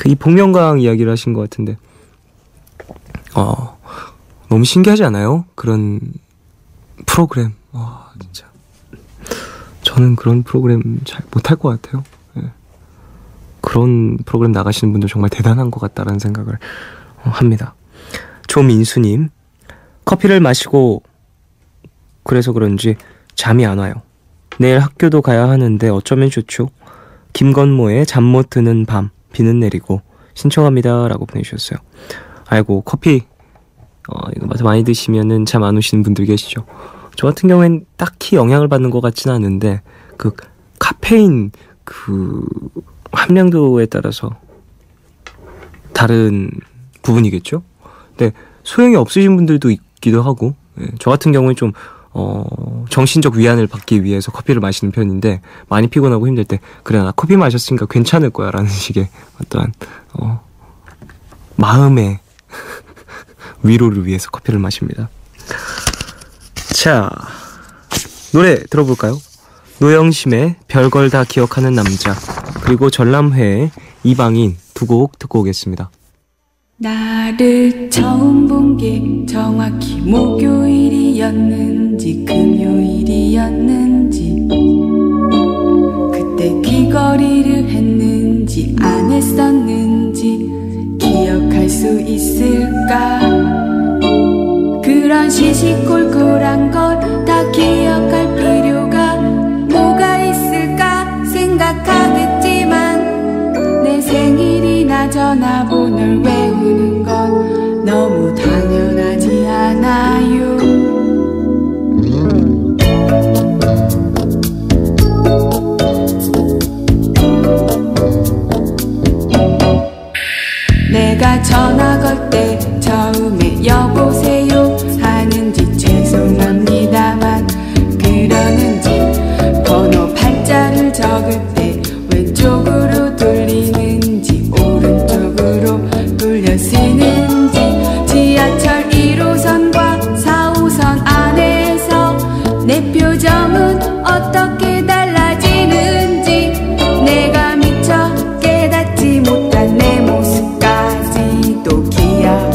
A: 이 복면가왕 이야기를 하신 것 같은데 너무 신기하지 않아요? 그런 프로그램 진짜 저는 그런 프로그램 잘 못할 것 같아요. 그런 프로그램 나가시는 분들 정말 대단한 것 같다라는 생각을 합니다. 조민수님 커피를 마시고 그래서 그런지 잠이 안 와요. 내일 학교도 가야 하는데 어쩌면 좋죠. 김건모의 잠 못 드는 밤 비는 내리고 신청합니다 라고 보내주셨어요. 아이고 커피 이거 많이 드시면은 잠 안 오시는 분들 계시죠. 저 같은 경우엔 딱히 영향을 받는 것 같지는 않은데 그 카페인 그 함량도에 따라서 다른 부분이겠죠. 근데 소용이 없으신 분들도 있기도 하고 저 같은 경우에 좀 정신적 위안을 받기 위해서 커피를 마시는 편인데 많이 피곤하고 힘들 때 그래 나 커피 마셨으니까 괜찮을 거야 라는 식의 어떠한 마음의 위로를 위해서 커피를 마십니다. 자 노래 들어볼까요? 노영심의 별걸 다 기억하는 남자 그리고 전람회의 이방인 두 곡 듣고 오겠습니다.
G: 나를 처음 본 게 정확히 목요일이었는지 금요일이었는지 그때 귀걸이를 했는지 안 했었는지 기억할 수 있을까. 그런 시시콜콜한 걸 다 기억할 필요가 뭐가 있을까 생각하겠지만 내 생일이나 전화번호를 외우는 건 너무 당연하지 않아요. 내가 전화 걸 때 처음에 여보세요 하는지 죄송합니다만 그러는지 번호 팔자를 적을 때 왼쪽으로 돌리는지 오른쪽으로 돌려 쓰는지 지하철 1호선과 4호선 안에서 내 표정은 어떻게 달라지는지 내가 미처 깨닫지 못한 내 모습까지도 기억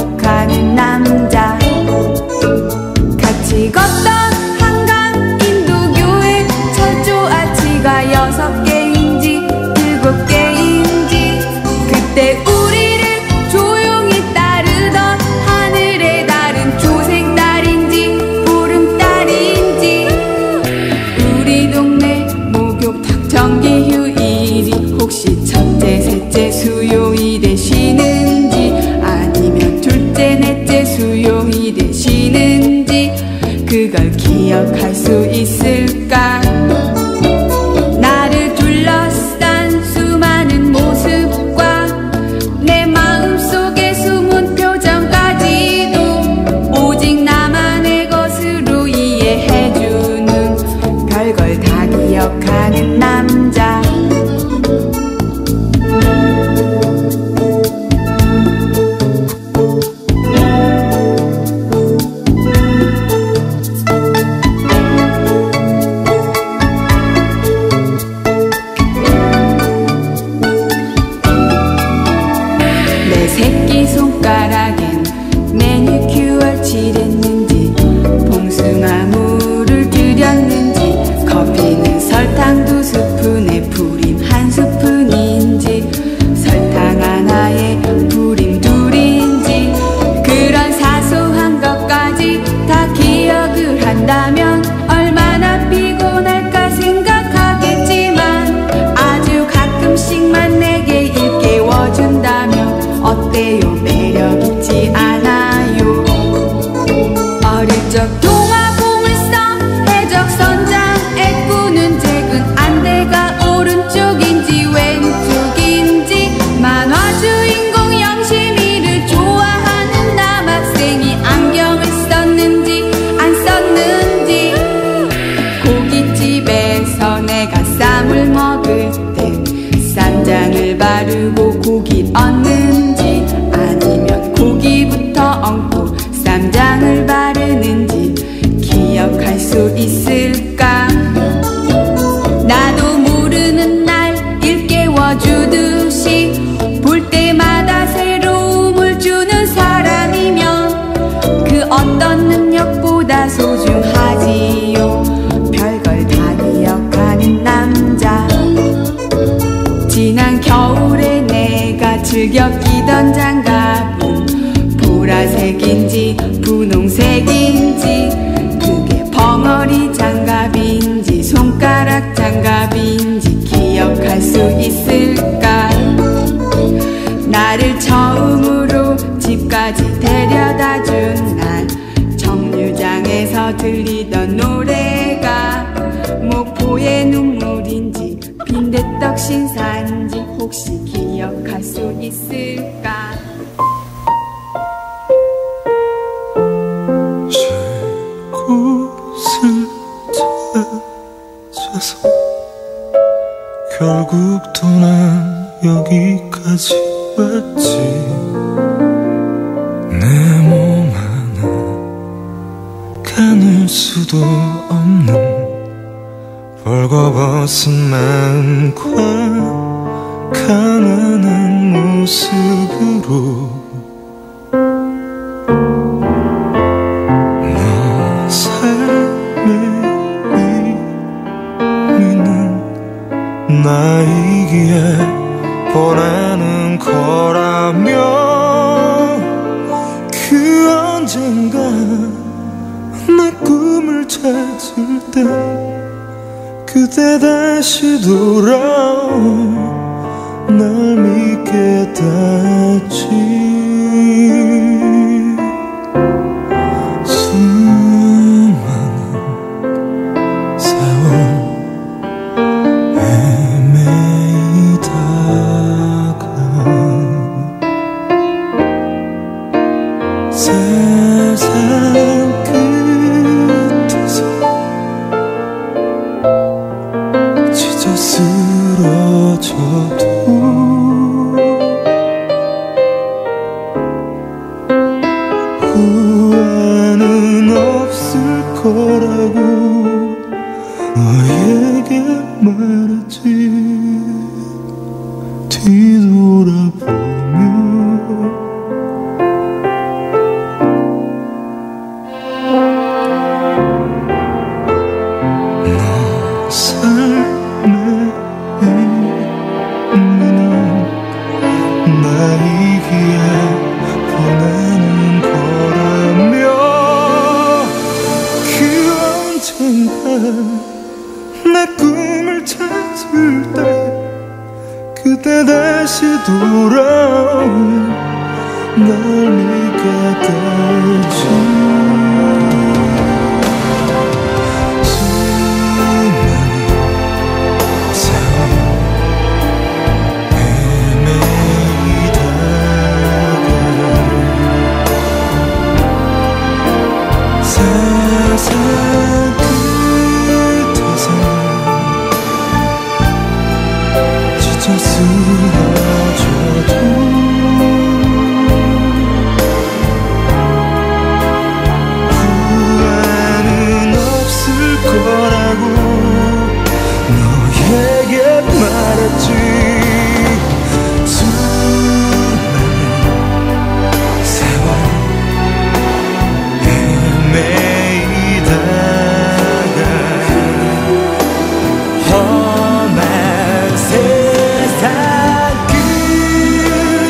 G: 즐겨 끼던 장갑은 보라색인지 분홍색인지 그게 벙어리 장갑인지 손가락 장갑인지 기억할 수 있을까? 나를 처음으로 집까지 데려다준 날 정류장에서 들리던 노래가 목포의 눈물인지 빈대떡 신사인지 혹시 기억할 수 있을까?
H: 쉴 곳을 찾아서 결국 또 난 여기까지 왔지. 내 몸 하나 가눌 수도 없는 벌거벗은 마음과 가난한 모습으로 너 삶의 의미는 나이기에 보내는 거라며 그 언젠가 내 꿈을 찾을 때 그때 다시 돌아오 날 믿게 다 했지. 수많은 세월 세상 끝에서 지쳐 쓰러져도 후회는 없을 거라고 너에게 말했지. 뒤돌아보면 삶의 의미는 나이기에 보내는 거라며 그 언젠가 내 꿈을 찾을 때 그때 다시 돌아온 날 믿게 되지. 험한 세상 끝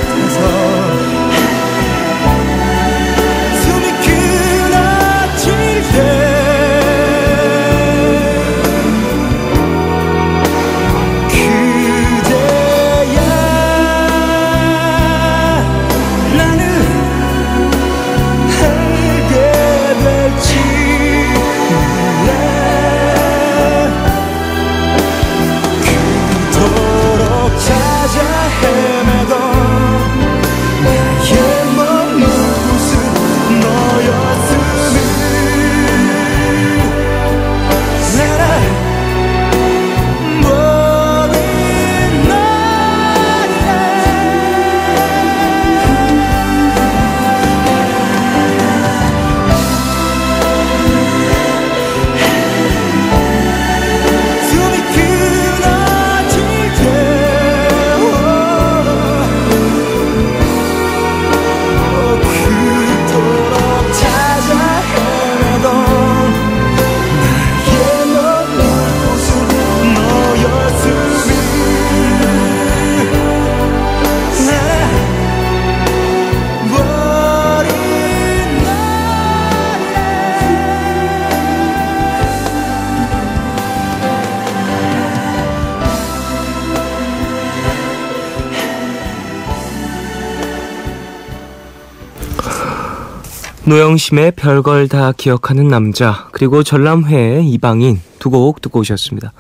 A: 노영심의 별걸 다 기억하는 남자, 그리고 전람회의 이방인 두 곡 듣고 오셨습니다.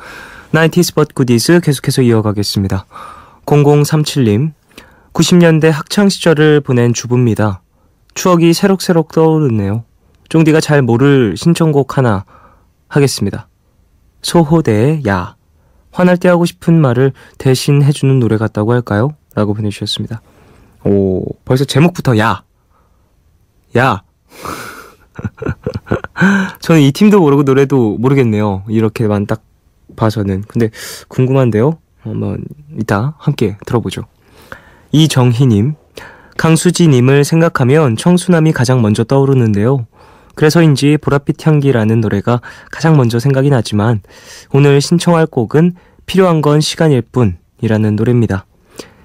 A: 90s but goodies 계속해서 이어가겠습니다. 0037님, 90년대 학창시절을 보낸 주부입니다. 추억이 새록새록 떠오르네요. 쫑디가 잘 모를 신청곡 하나 하겠습니다. 소호대의 야. 화날 때 하고 싶은 말을 대신 해주는 노래 같다고 할까요? 라고 보내주셨습니다. 오, 벌써 제목부터 야. 야. 저는 이 팀도 모르고 노래도 모르겠네요. 이렇게만 딱 봐서는. 근데 궁금한데요. 한번 이따 함께 들어보죠. 이정희님, 강수지님을 생각하면 청순함이 가장 먼저 떠오르는데요. 그래서인지 보랏빛 향기라는 노래가 가장 먼저 생각이 나지만 오늘 신청할 곡은 필요한 건 시간일 뿐이라는 노래입니다.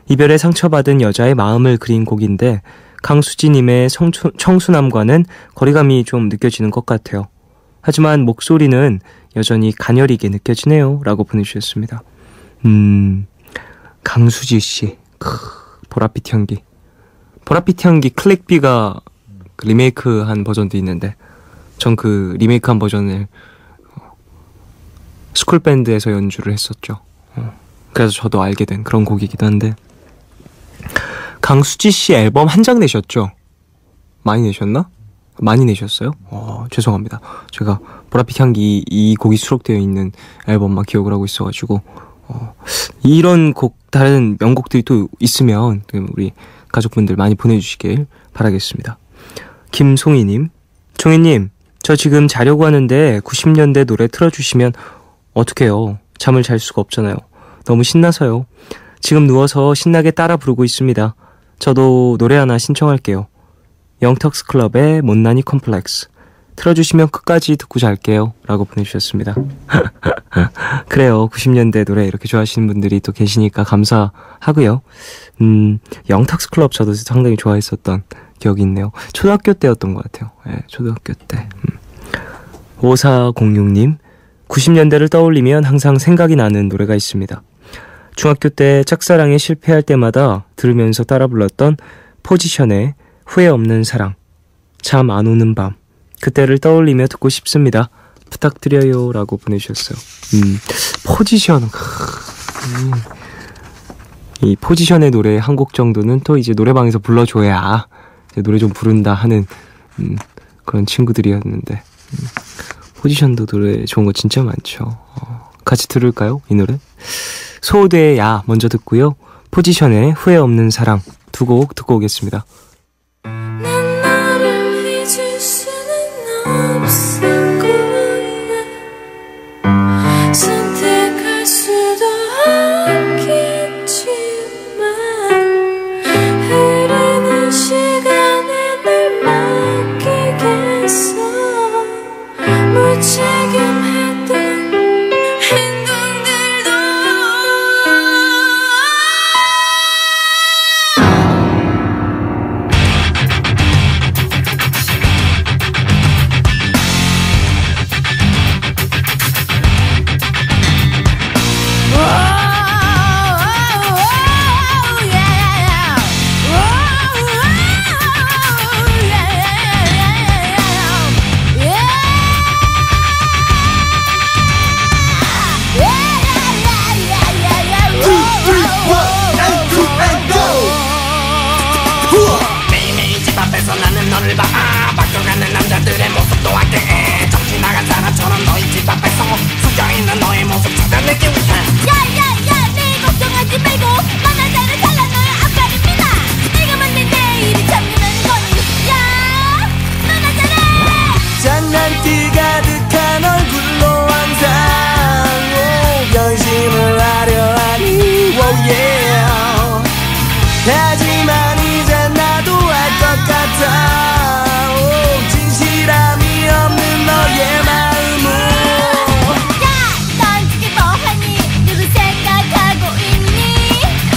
A: 이별에 상처받은 여자의 마음을 그린 곡인데 강수지님의 청순함과는 거리감이 좀 느껴지는 것 같아요. 하지만 목소리는 여전히 가녀리게 느껴지네요. 라고 보내주셨습니다. 강수지씨, 보랏빛 향기. 보랏빛 향기 클릭비가 그 리메이크한 버전도 있는데 전 그 리메이크한 버전을 스쿨밴드에서 연주를 했었죠. 그래서 저도 알게 된 그런 곡이기도 한데 강수지씨 앨범 한 장 내셨죠? 많이 내셨나? 많이 내셨어요? 죄송합니다. 제가 보랏빛 향기 이 곡이 수록되어 있는 앨범만 기억을 하고 있어가지고 이런 곡 다른 명곡들이 또 있으면 우리 가족분들 많이 보내주시길 바라겠습니다. 김송이님, 종희님, 저 지금 자려고 하는데 90년대 노래 틀어주시면 어떡해요? 잠을 잘 수가 없잖아요. 너무 신나서요. 지금 누워서 신나게 따라 부르고 있습니다. 저도 노래 하나 신청할게요. 영턱스 클럽의 못난이 컴플렉스 틀어주시면 끝까지 듣고 잘게요. 라고 보내주셨습니다. 그래요. 90년대 노래 이렇게 좋아하시는 분들이 또 계시니까 감사하고요. 영턱스 클럽 저도 상당히 좋아했었던 기억이 있네요. 초등학교 때였던 것 같아요. 네, 초등학교 때. 5406님, 90년대를 떠올리면 항상 생각이 나는 노래가 있습니다. 중학교 때 짝사랑에 실패할 때마다 들으면서 따라 불렀던 포지션의 후회 없는 사랑, 잠 안 오는 밤, 그때를 떠올리며 듣고 싶습니다. 부탁드려요. 라고 보내주셨어요. 포지션. 이 포지션의 노래 한 곡 정도는 또 이제 노래방에서 불러줘야 이제 노래 좀 부른다 하는 그런 친구들이었는데 포지션도 노래 좋은 거 진짜 많죠. 같이 들을까요? 이 노래? 소호대의 야 먼저 듣고요. 포지션의 후회 없는 사랑 두 곡 듣고 오겠습니다.
E: 난 너를 잊을 수는 없을 것 같네. 선택할 수도 없겠지만 흐르는 시간에 널 맡기겠어. 무책임했던 행동들도
F: 매일매일 집 앞에서 나는 너를 봐. 바뀌어가는 남자들의 모습도 함께 정신 나간 사람처럼 너희 집 앞에서 숨겨있는 너의 모습 찾아내기 위해
E: 야야야 내 걱정하지 말고 만나자를 잘라 너의 앞가림이나 내가 만든 내일이 참여하는 거니 야 너나잖아.
B: 장난기 가득한 얼굴로 항상 변심을 하려 하니 하지만 이제 나도 알 것 같아. 진실함이 없는 너의 마음은
E: 야 넌 지금 뭐하니 누구 생각하고 있니.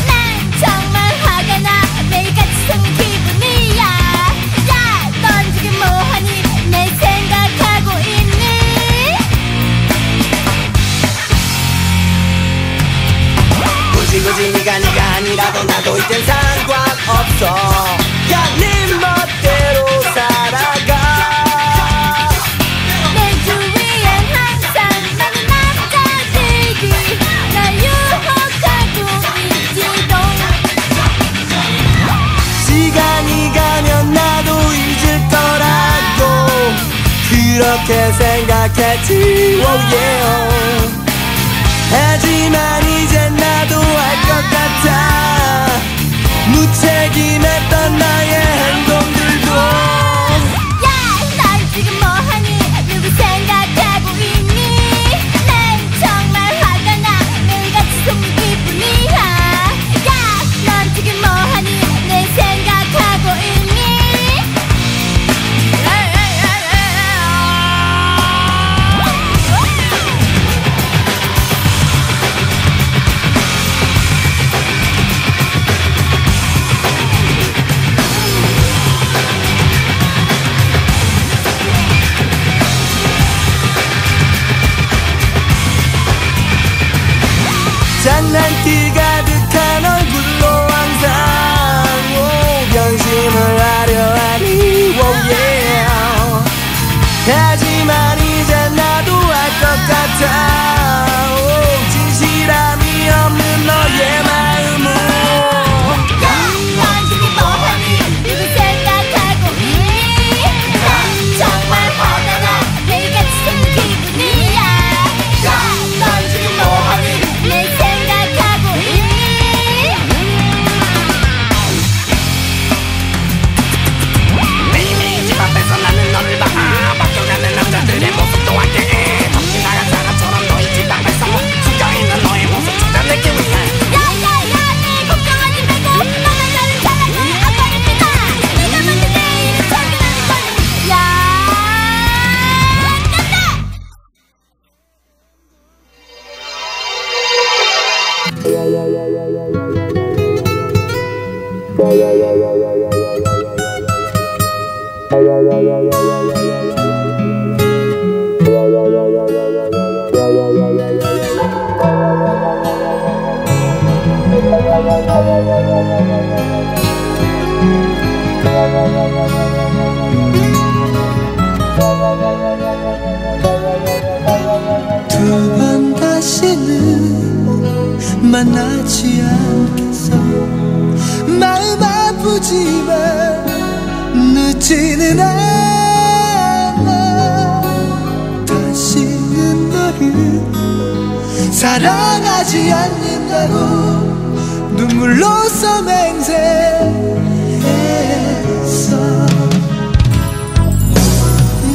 E: 난 정말 화가 나 매일같이 속는 기분이야. 야 넌 지금 뭐하니 내 생각하고 있니.
B: 굳이 네가 아니라도 나도 이젠 상관없어. 야 네 멋대로 살아가. 그렇게 생각했지 oh yeah. 하지만 이제 나도 알 것 같아 무책임했던 나의 행동들도
E: 야, 넌 지금 뭐하니? 누구 생각하고 있니? 난 정말 화가 나 매일같이 속는 기분이야. 야, 넌 지금 뭐하니? 내 생각하고 있니?
B: 장난기 가득한 얼굴로 항상 변심을 하려 하니 oh yeah. 하지만 이제 나도 알 것 같아 진실함이 없는 너의 마음은
E: 넌 지금 뭐하니? 누구 생각하고 있니? 난 정말 화가 나 매일같이 속는 기분이야. 야, 넌 지금 뭐하니? 내 생각하고 있니?
F: 매일매일 집 앞에서 나는 너를 봐 바뀌어가는 남자들의 모습도 함께 덕지 나간 사람처럼 너의 집 앞에서 숨겨있는 너의 모습 진짜 느끼고 있어
E: 야야야, 내 걱정하지 말고 너만 나를 사랑해. 아빠를 믿어. 내가 만든 내일을 챙기는 거니. 야, 간다.
B: 두 번 다시는 만나지 않겠어 마음 아프지만 늦지는 않아 다시는 너를 사랑하지 않는다고 눈물로써 맹세했어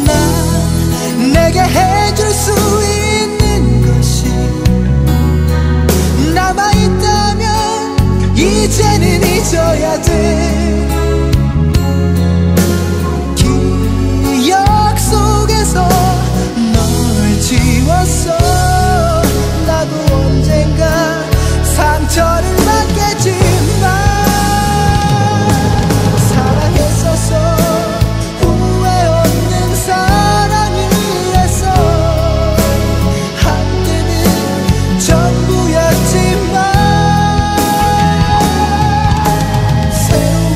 B: 나 내게 해줄 수 있는 것이 남아있다면 이제는 잊어야 돼 기억 속에서 널 지웠어 나도 언젠가 상처를 받겠지만 사랑했었어 후회 없는 사랑이었어 한때는 전부였지만 새로운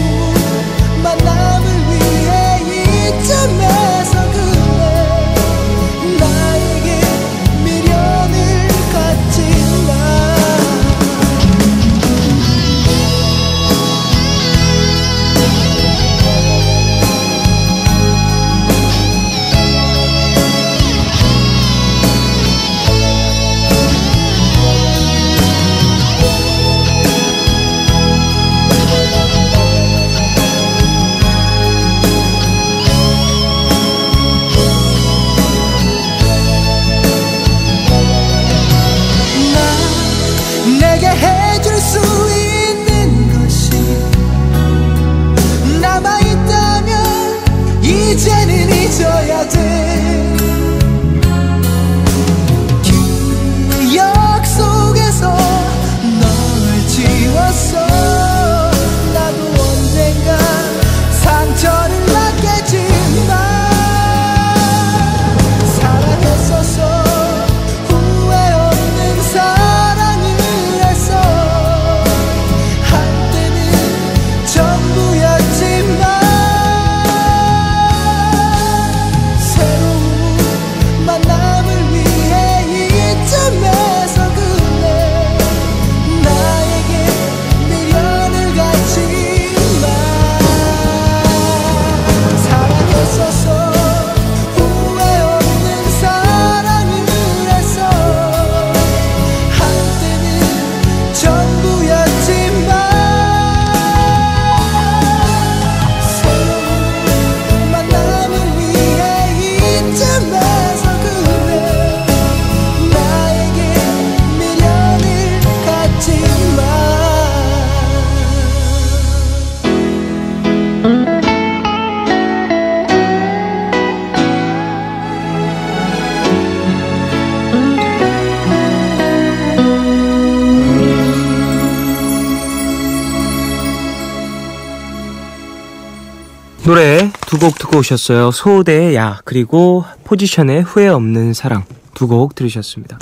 A: 노래 두 곡 듣고 오셨어요. 소대의 야, 그리고 포지션의 후회 없는 사랑, 두 곡 들으셨습니다.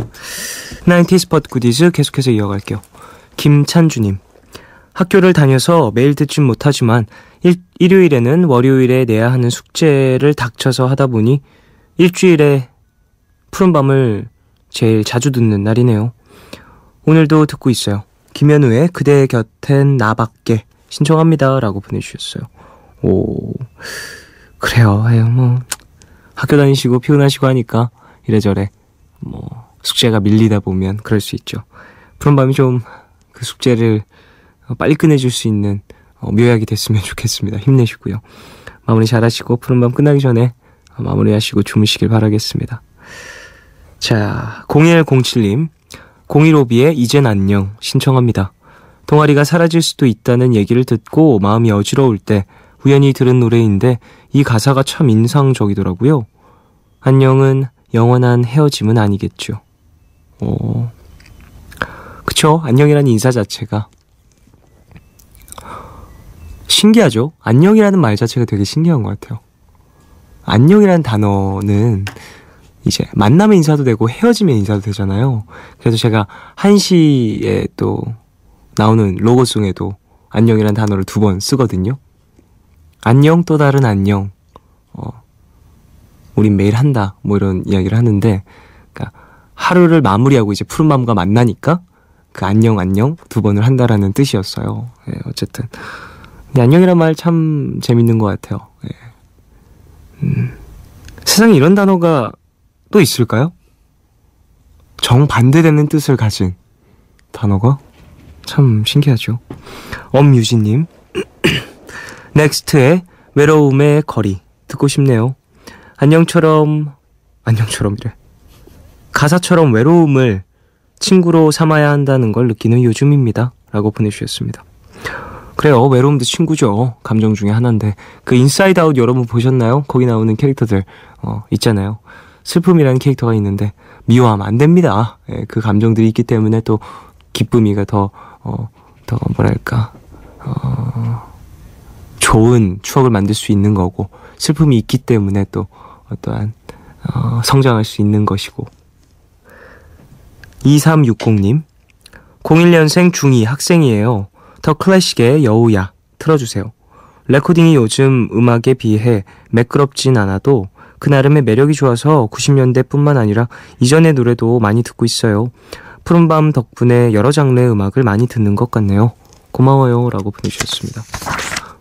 A: 90s 팟 굿이즈 계속해서 이어갈게요. 김찬주님, 학교를 다녀서 매일 듣진 못하지만 일요일에는 월요일에 내야 하는 숙제를 닥쳐서 하다 보니 일주일에 푸른밤을 제일 자주 듣는 날이네요. 오늘도 듣고 있어요. 김현우의 그대 곁엔 나밖에 신청합니다 라고 보내주셨어요. 오, 그래요. 뭐 학교 다니시고 피곤하시고 하니까 이래저래 뭐 숙제가 밀리다 보면 그럴 수 있죠. 푸른밤이 좀 그 숙제를 빨리 끝내줄 수 있는 묘약이 됐으면 좋겠습니다. 힘내시고요. 마무리 잘하시고 푸른밤 끝나기 전에 마무리하시고 주무시길 바라겠습니다. 자, 0107님, 015B의 이젠 안녕 신청합니다. 동아리가 사라질 수도 있다는 얘기를 듣고 마음이 어지러울 때 우연히 들은 노래인데 이 가사가 참 인상적이더라고요. 안녕은 영원한 헤어짐은 아니겠죠. 그쵸? 안녕이라는 인사 자체가 신기하죠? 안녕이라는 말 자체가 되게 신기한 것 같아요. 안녕이라는 단어는 이제 만남의 인사도 되고 헤어짐의 인사도 되잖아요. 그래서 제가 한시에 또 나오는 로고송에도 안녕이라는 단어를 2번 쓰거든요. 안녕, 또 다른 안녕. 우린 매일 한다. 뭐 이런 이야기를 하는데, 그러니까 하루를 마무리하고 이제 푸른밤과 만나니까 그 안녕 2번을 한다라는 뜻이었어요. 예, 어쨌든. 근데 안녕이란 말 참 재밌는 것 같아요. 예. 세상에 이런 단어가 또 있을까요? 정반대되는 뜻을 가진 단어가 참 신기하죠. 엄유진님, 넥스트의 외로움의 거리 듣고 싶네요. 안녕처럼이래. 가사처럼 외로움을 친구로 삼아야 한다는 걸 느끼는 요즘입니다 라고 보내주셨습니다. 그래요, 외로움도 친구죠. 감정 중에 하나인데 그 인사이드 아웃 여러분 보셨나요? 거기 나오는 캐릭터들 있잖아요. 슬픔이라는 캐릭터가 있는데 미워하면 안 됩니다. 예, 그 감정들이 있기 때문에 또 기쁨이가 더 뭐랄까 좋은 추억을 만들 수 있는 거고, 슬픔이 있기 때문에 또 어떠한 성장할 수 있는 것이고. 2360님, 01년생 중2 학생이에요. 더 클래식의 여우야 틀어주세요. 레코딩이 요즘 음악에 비해 매끄럽진 않아도 그 나름의 매력이 좋아서 90년대 뿐만 아니라 이전의 노래도 많이 듣고 있어요. 푸른밤 덕분에 여러 장르의 음악을 많이 듣는 것 같네요. 고마워요 라고 보내주셨습니다.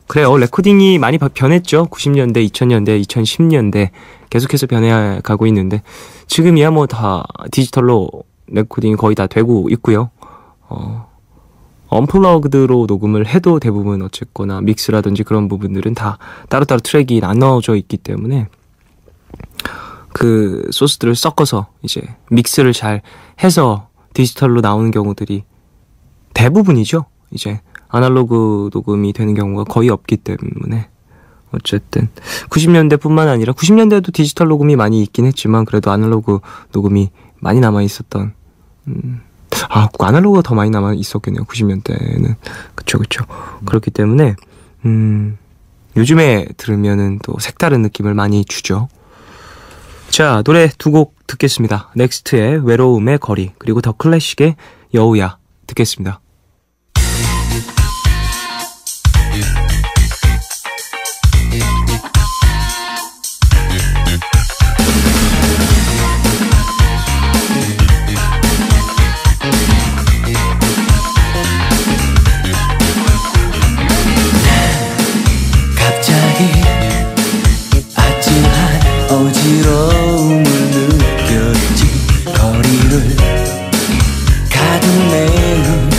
A: 그래요, 레코딩이 많이 변했죠. 90년대, 2000년대, 2010년대 계속해서 변해가고 있는데 지금이야 뭐 다 디지털로 레코딩이 거의 다 되고 있고요. 언플러그드로 녹음을 해도 대부분 어쨌거나 믹스라든지 그런 부분들은 다 따로따로 트랙이 나눠져 있기 때문에 그 소스들을 섞어서 이제 믹스를 잘 해서 디지털로 나오는 경우들이 대부분이죠. 이제 아날로그 녹음이 되는 경우가 거의 없기 때문에 어쨌든 90년대뿐만 아니라 90년대에도 디지털 녹음이 많이 있긴 했지만 그래도 아날로그 녹음이 많이 남아 있었던 아날로그가 더 많이 남아 있었겠네요. 90년대에는 그쵸. 그렇기 때문에 요즘에 들으면은 또 색다른 느낌을 많이 주죠. 자, 노래 2곡 듣겠습니다. 넥스트의 외로움의 거리, 그리고 더 클래식의 여우야 듣겠습니다.
B: 어지러움을 느꼈지. 거리를 가득 메운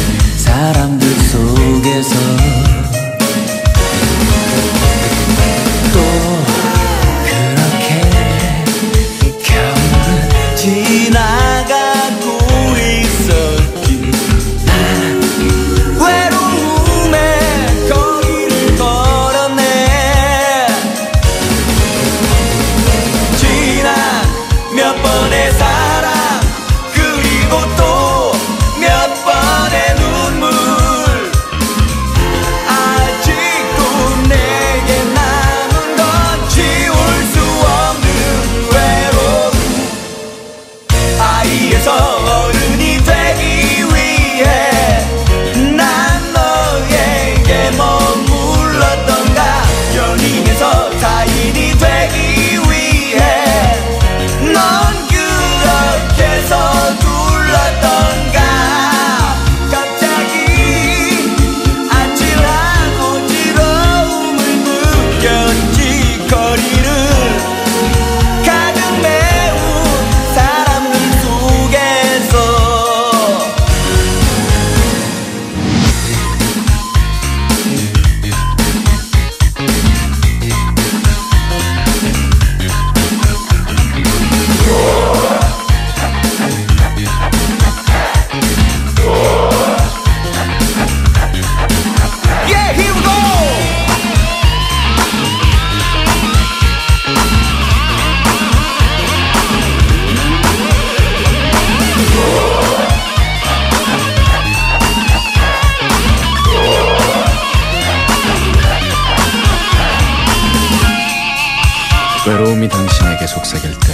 I: 너에게 속삭일 때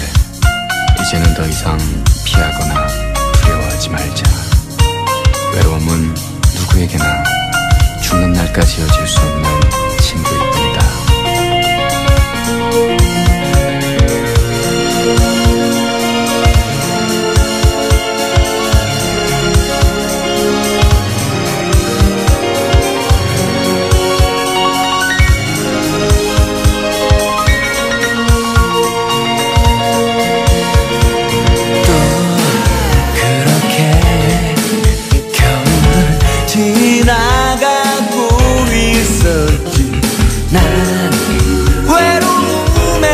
I: 이제는 더 이상 피하거나 두려워하지 말자. 외로움은 누구에게나 죽는 날까지 이어질 수 없는 친구일 뿐이다.
B: 지나가고 있었지. 난 외로움의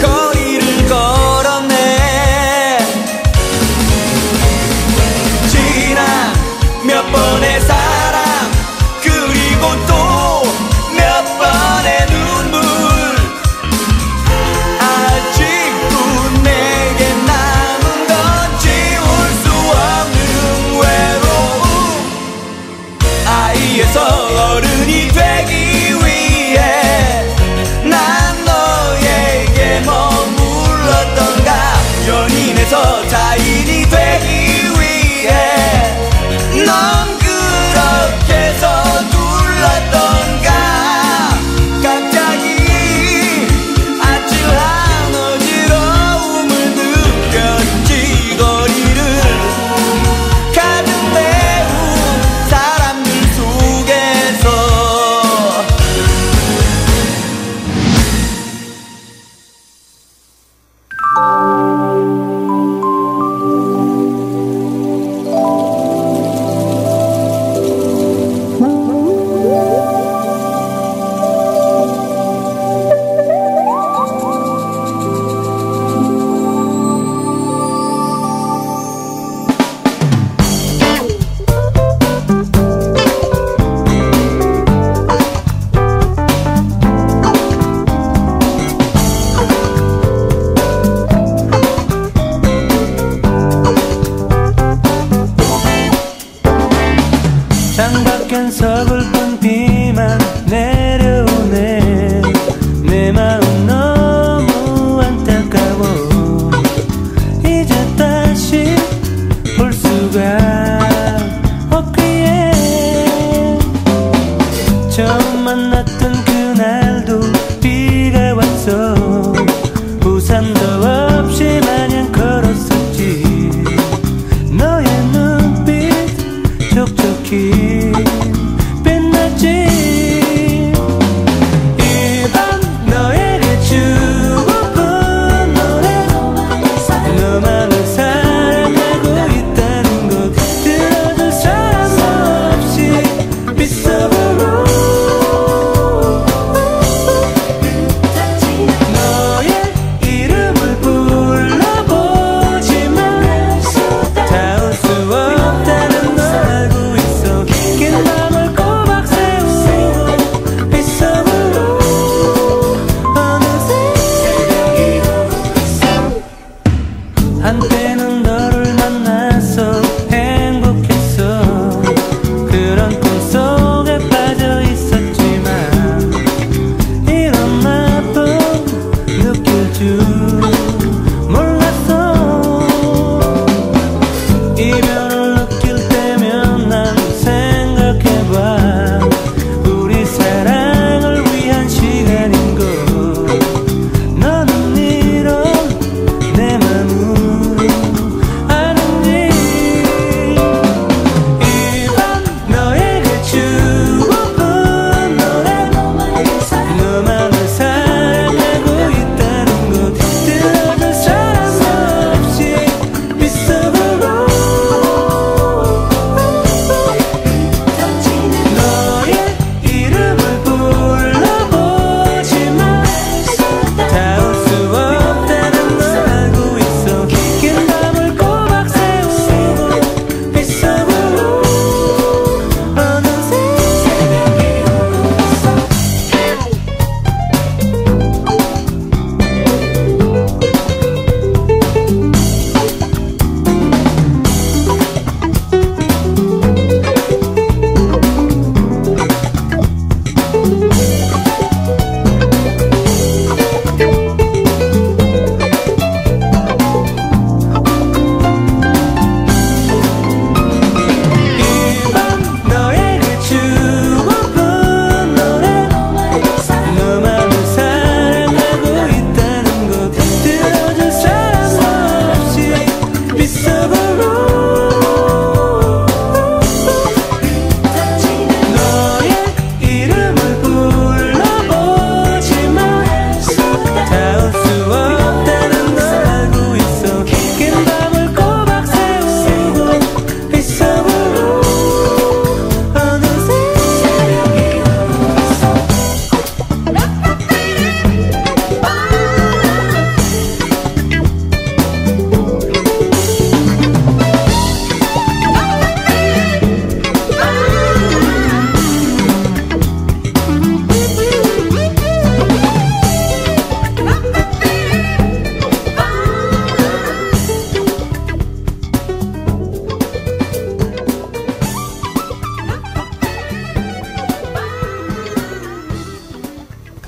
B: 거리를 걸었네. 지난 몇 번의 사랑 그리고 또 몇 번의 눈물, 아직도 내게 남은 건 지울 수 없는 외로움. 아이에서 어른이 되기 위해 난 너에게 머물렀던가. 연인에서 타인이 되기 위해 넌 그렇게 서둘렀던가. 갑자기 아찔한 어지러움을 느꼈지. 거리를 가득 메운 사람들 속에서. 창밖엔 서글픈 비만 내려오네. 내 마음 너무 안타까워. 이제 다시 볼 수가 없기에. 처음 만났던 그날도 비가 왔어. 우산도 없이 마냥 걸었었지. 너의 눈빛 촉촉히 빛났지. 이 밤 너에게 주고픈 노래. 너만을 사랑하고 있다는 것 들어줄 사람 없이 Be so blue.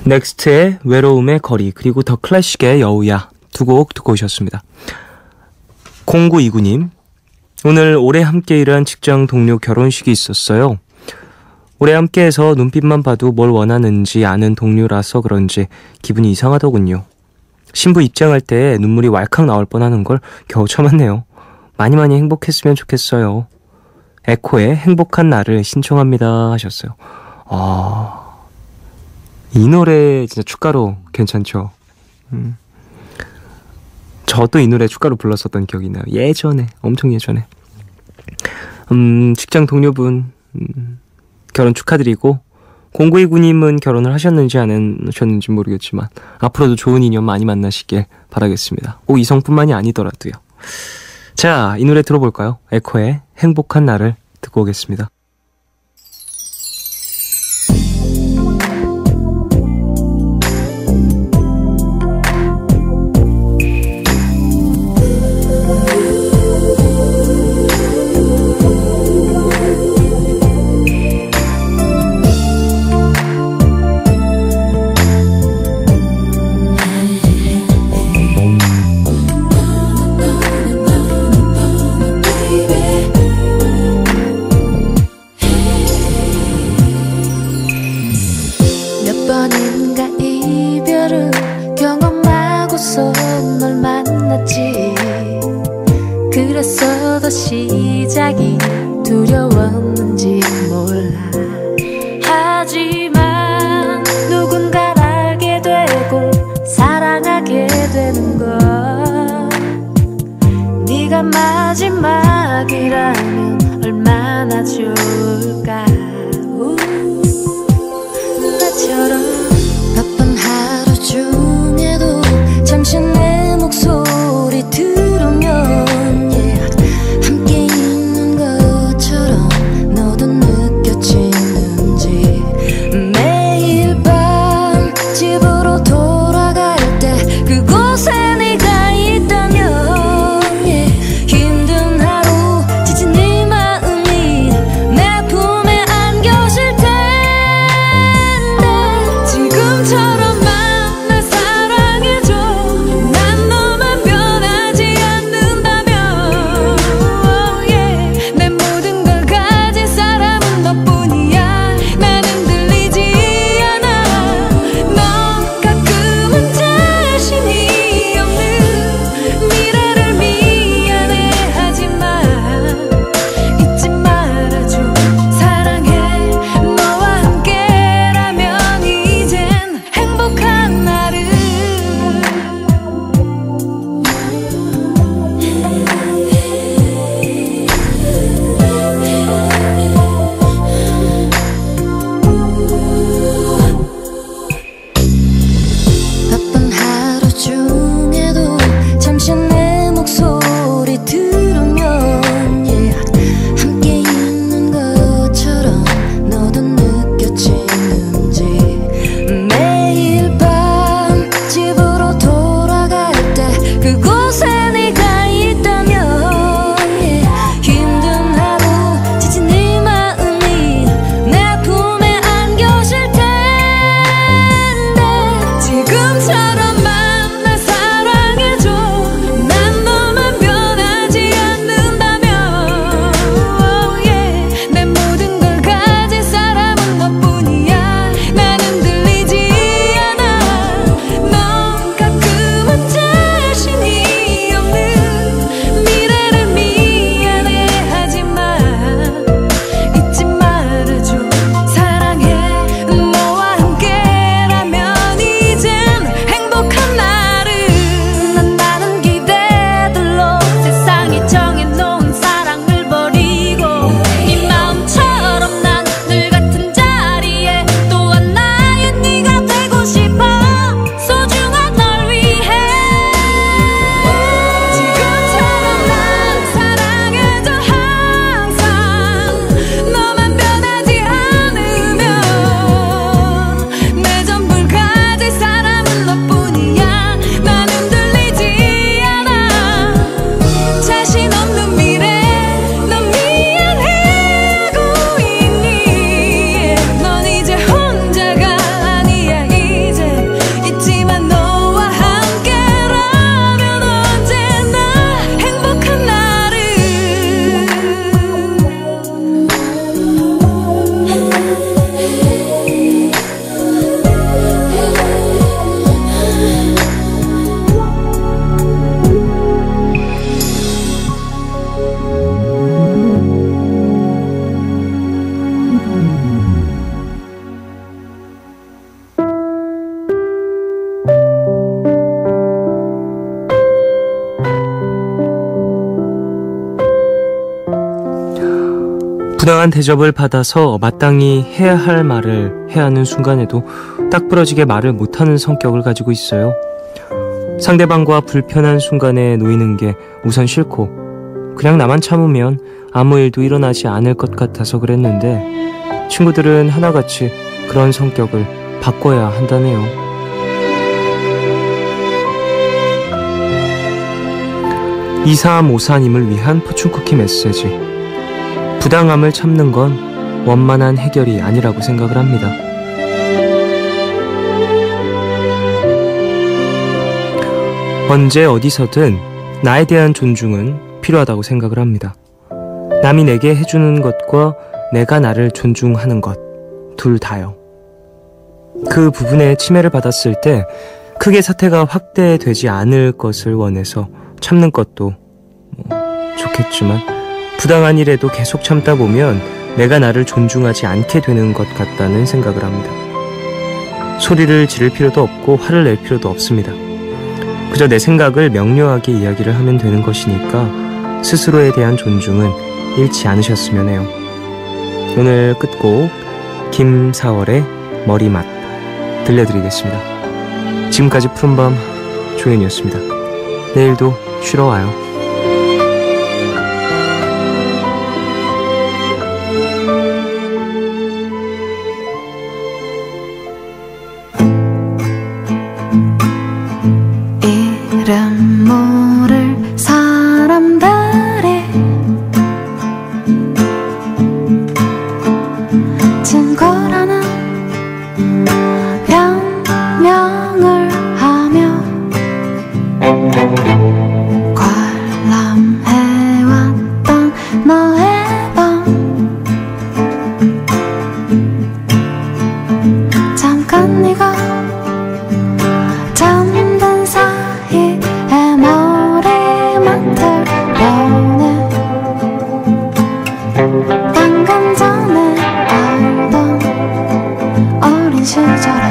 A: 넥스트의 외로움의 거리, 그리고 더 클래식의 여우야, 두 곡 듣고 오셨습니다. 0929님, 오늘 오래 함께 일한 직장 동료 결혼식이 있었어요. 오래 함께해서 눈빛만 봐도 뭘 원하는지 아는 동료라서 그런지 기분이 이상하더군요. 신부 입장할 때 눈물이 왈칵 나올 뻔하는 걸 겨우 참았네요. 많이 행복했으면 좋겠어요. 에코의 행복한 날을 신청합니다 하셨어요. 이 노래 진짜 축가로 괜찮죠. 저도 이 노래 축가로 불렀었던 기억이 나요. 예전에, 엄청 예전에. 직장 동료분 결혼 축하드리고, 0929님은 결혼을 하셨는지 안 하셨는지 모르겠지만 앞으로도 좋은 인연 많이 만나시길 바라겠습니다. 꼭 이성뿐만이 아니더라도요. 자, 이 노래 들어볼까요? 에코의 행복한 날을 듣고 오겠습니다.
E: 번인가 이별을 경험하고서 널 만났지. 그래서 더 시작이 두려웠는지 몰라. 하지만 누군가를 알게 되고 사랑하게 되는 건 네가 마지막이라면 얼마나 좋을까. 나처럼 바쁜 하루 중에도 잠시 내 목소리 들으면 함께 있는 것처럼 너도 느껴지는지. 매일 밤 집으로 돌아갈 때 그곳에 네가 있다면 힘든 하루 지친 네
A: 부당한 대접을 받아서 마땅히 해야 할 말을 해야 하는 순간에도 딱 부러지게 말을 못하는 성격을 가지고 있어요. 상대방과 불편한 순간에 놓이는 게 우선 싫고 그냥 나만 참으면 아무 일도 일어나지 않을 것 같아서 그랬는데 친구들은 하나같이 그런 성격을 바꿔야 한다네요. (2354님을) 위한 포춘쿠키 메시지. 부당함을 참는 건 원만한 해결이 아니라고 생각을 합니다. 언제 어디서든 나에 대한 존중은 필요하다고 생각을 합니다. 남이 내게 해주는 것과 내가 나를 존중하는 것, 둘 다요. 그 부분에 침해를 받았을 때 크게 사태가 확대되지 않을 것을 원해서 참는 것도 좋겠지만 부당한 일에도 계속 참다 보면 내가 나를 존중하지 않게 되는 것 같다는 생각을 합니다. 소리를 지를 필요도 없고 화를 낼 필요도 없습니다. 그저 내 생각을 명료하게 이야기를 하면 되는 것이니까 스스로에 대한 존중은 잃지 않으셨으면 해요. 오늘 끝곡 김사월의 머리맡 들려드리겠습니다. 지금까지 푸른밤 조현이었습니다. 내일도 쉬러 와요.
E: 이름 모를 사람들이 친구라는 변명을 하며 관람해왔던 너의 밤 잠깐 네가 잠든 사이에 머리맡을 보내 방금 전에 알던 어린 시절의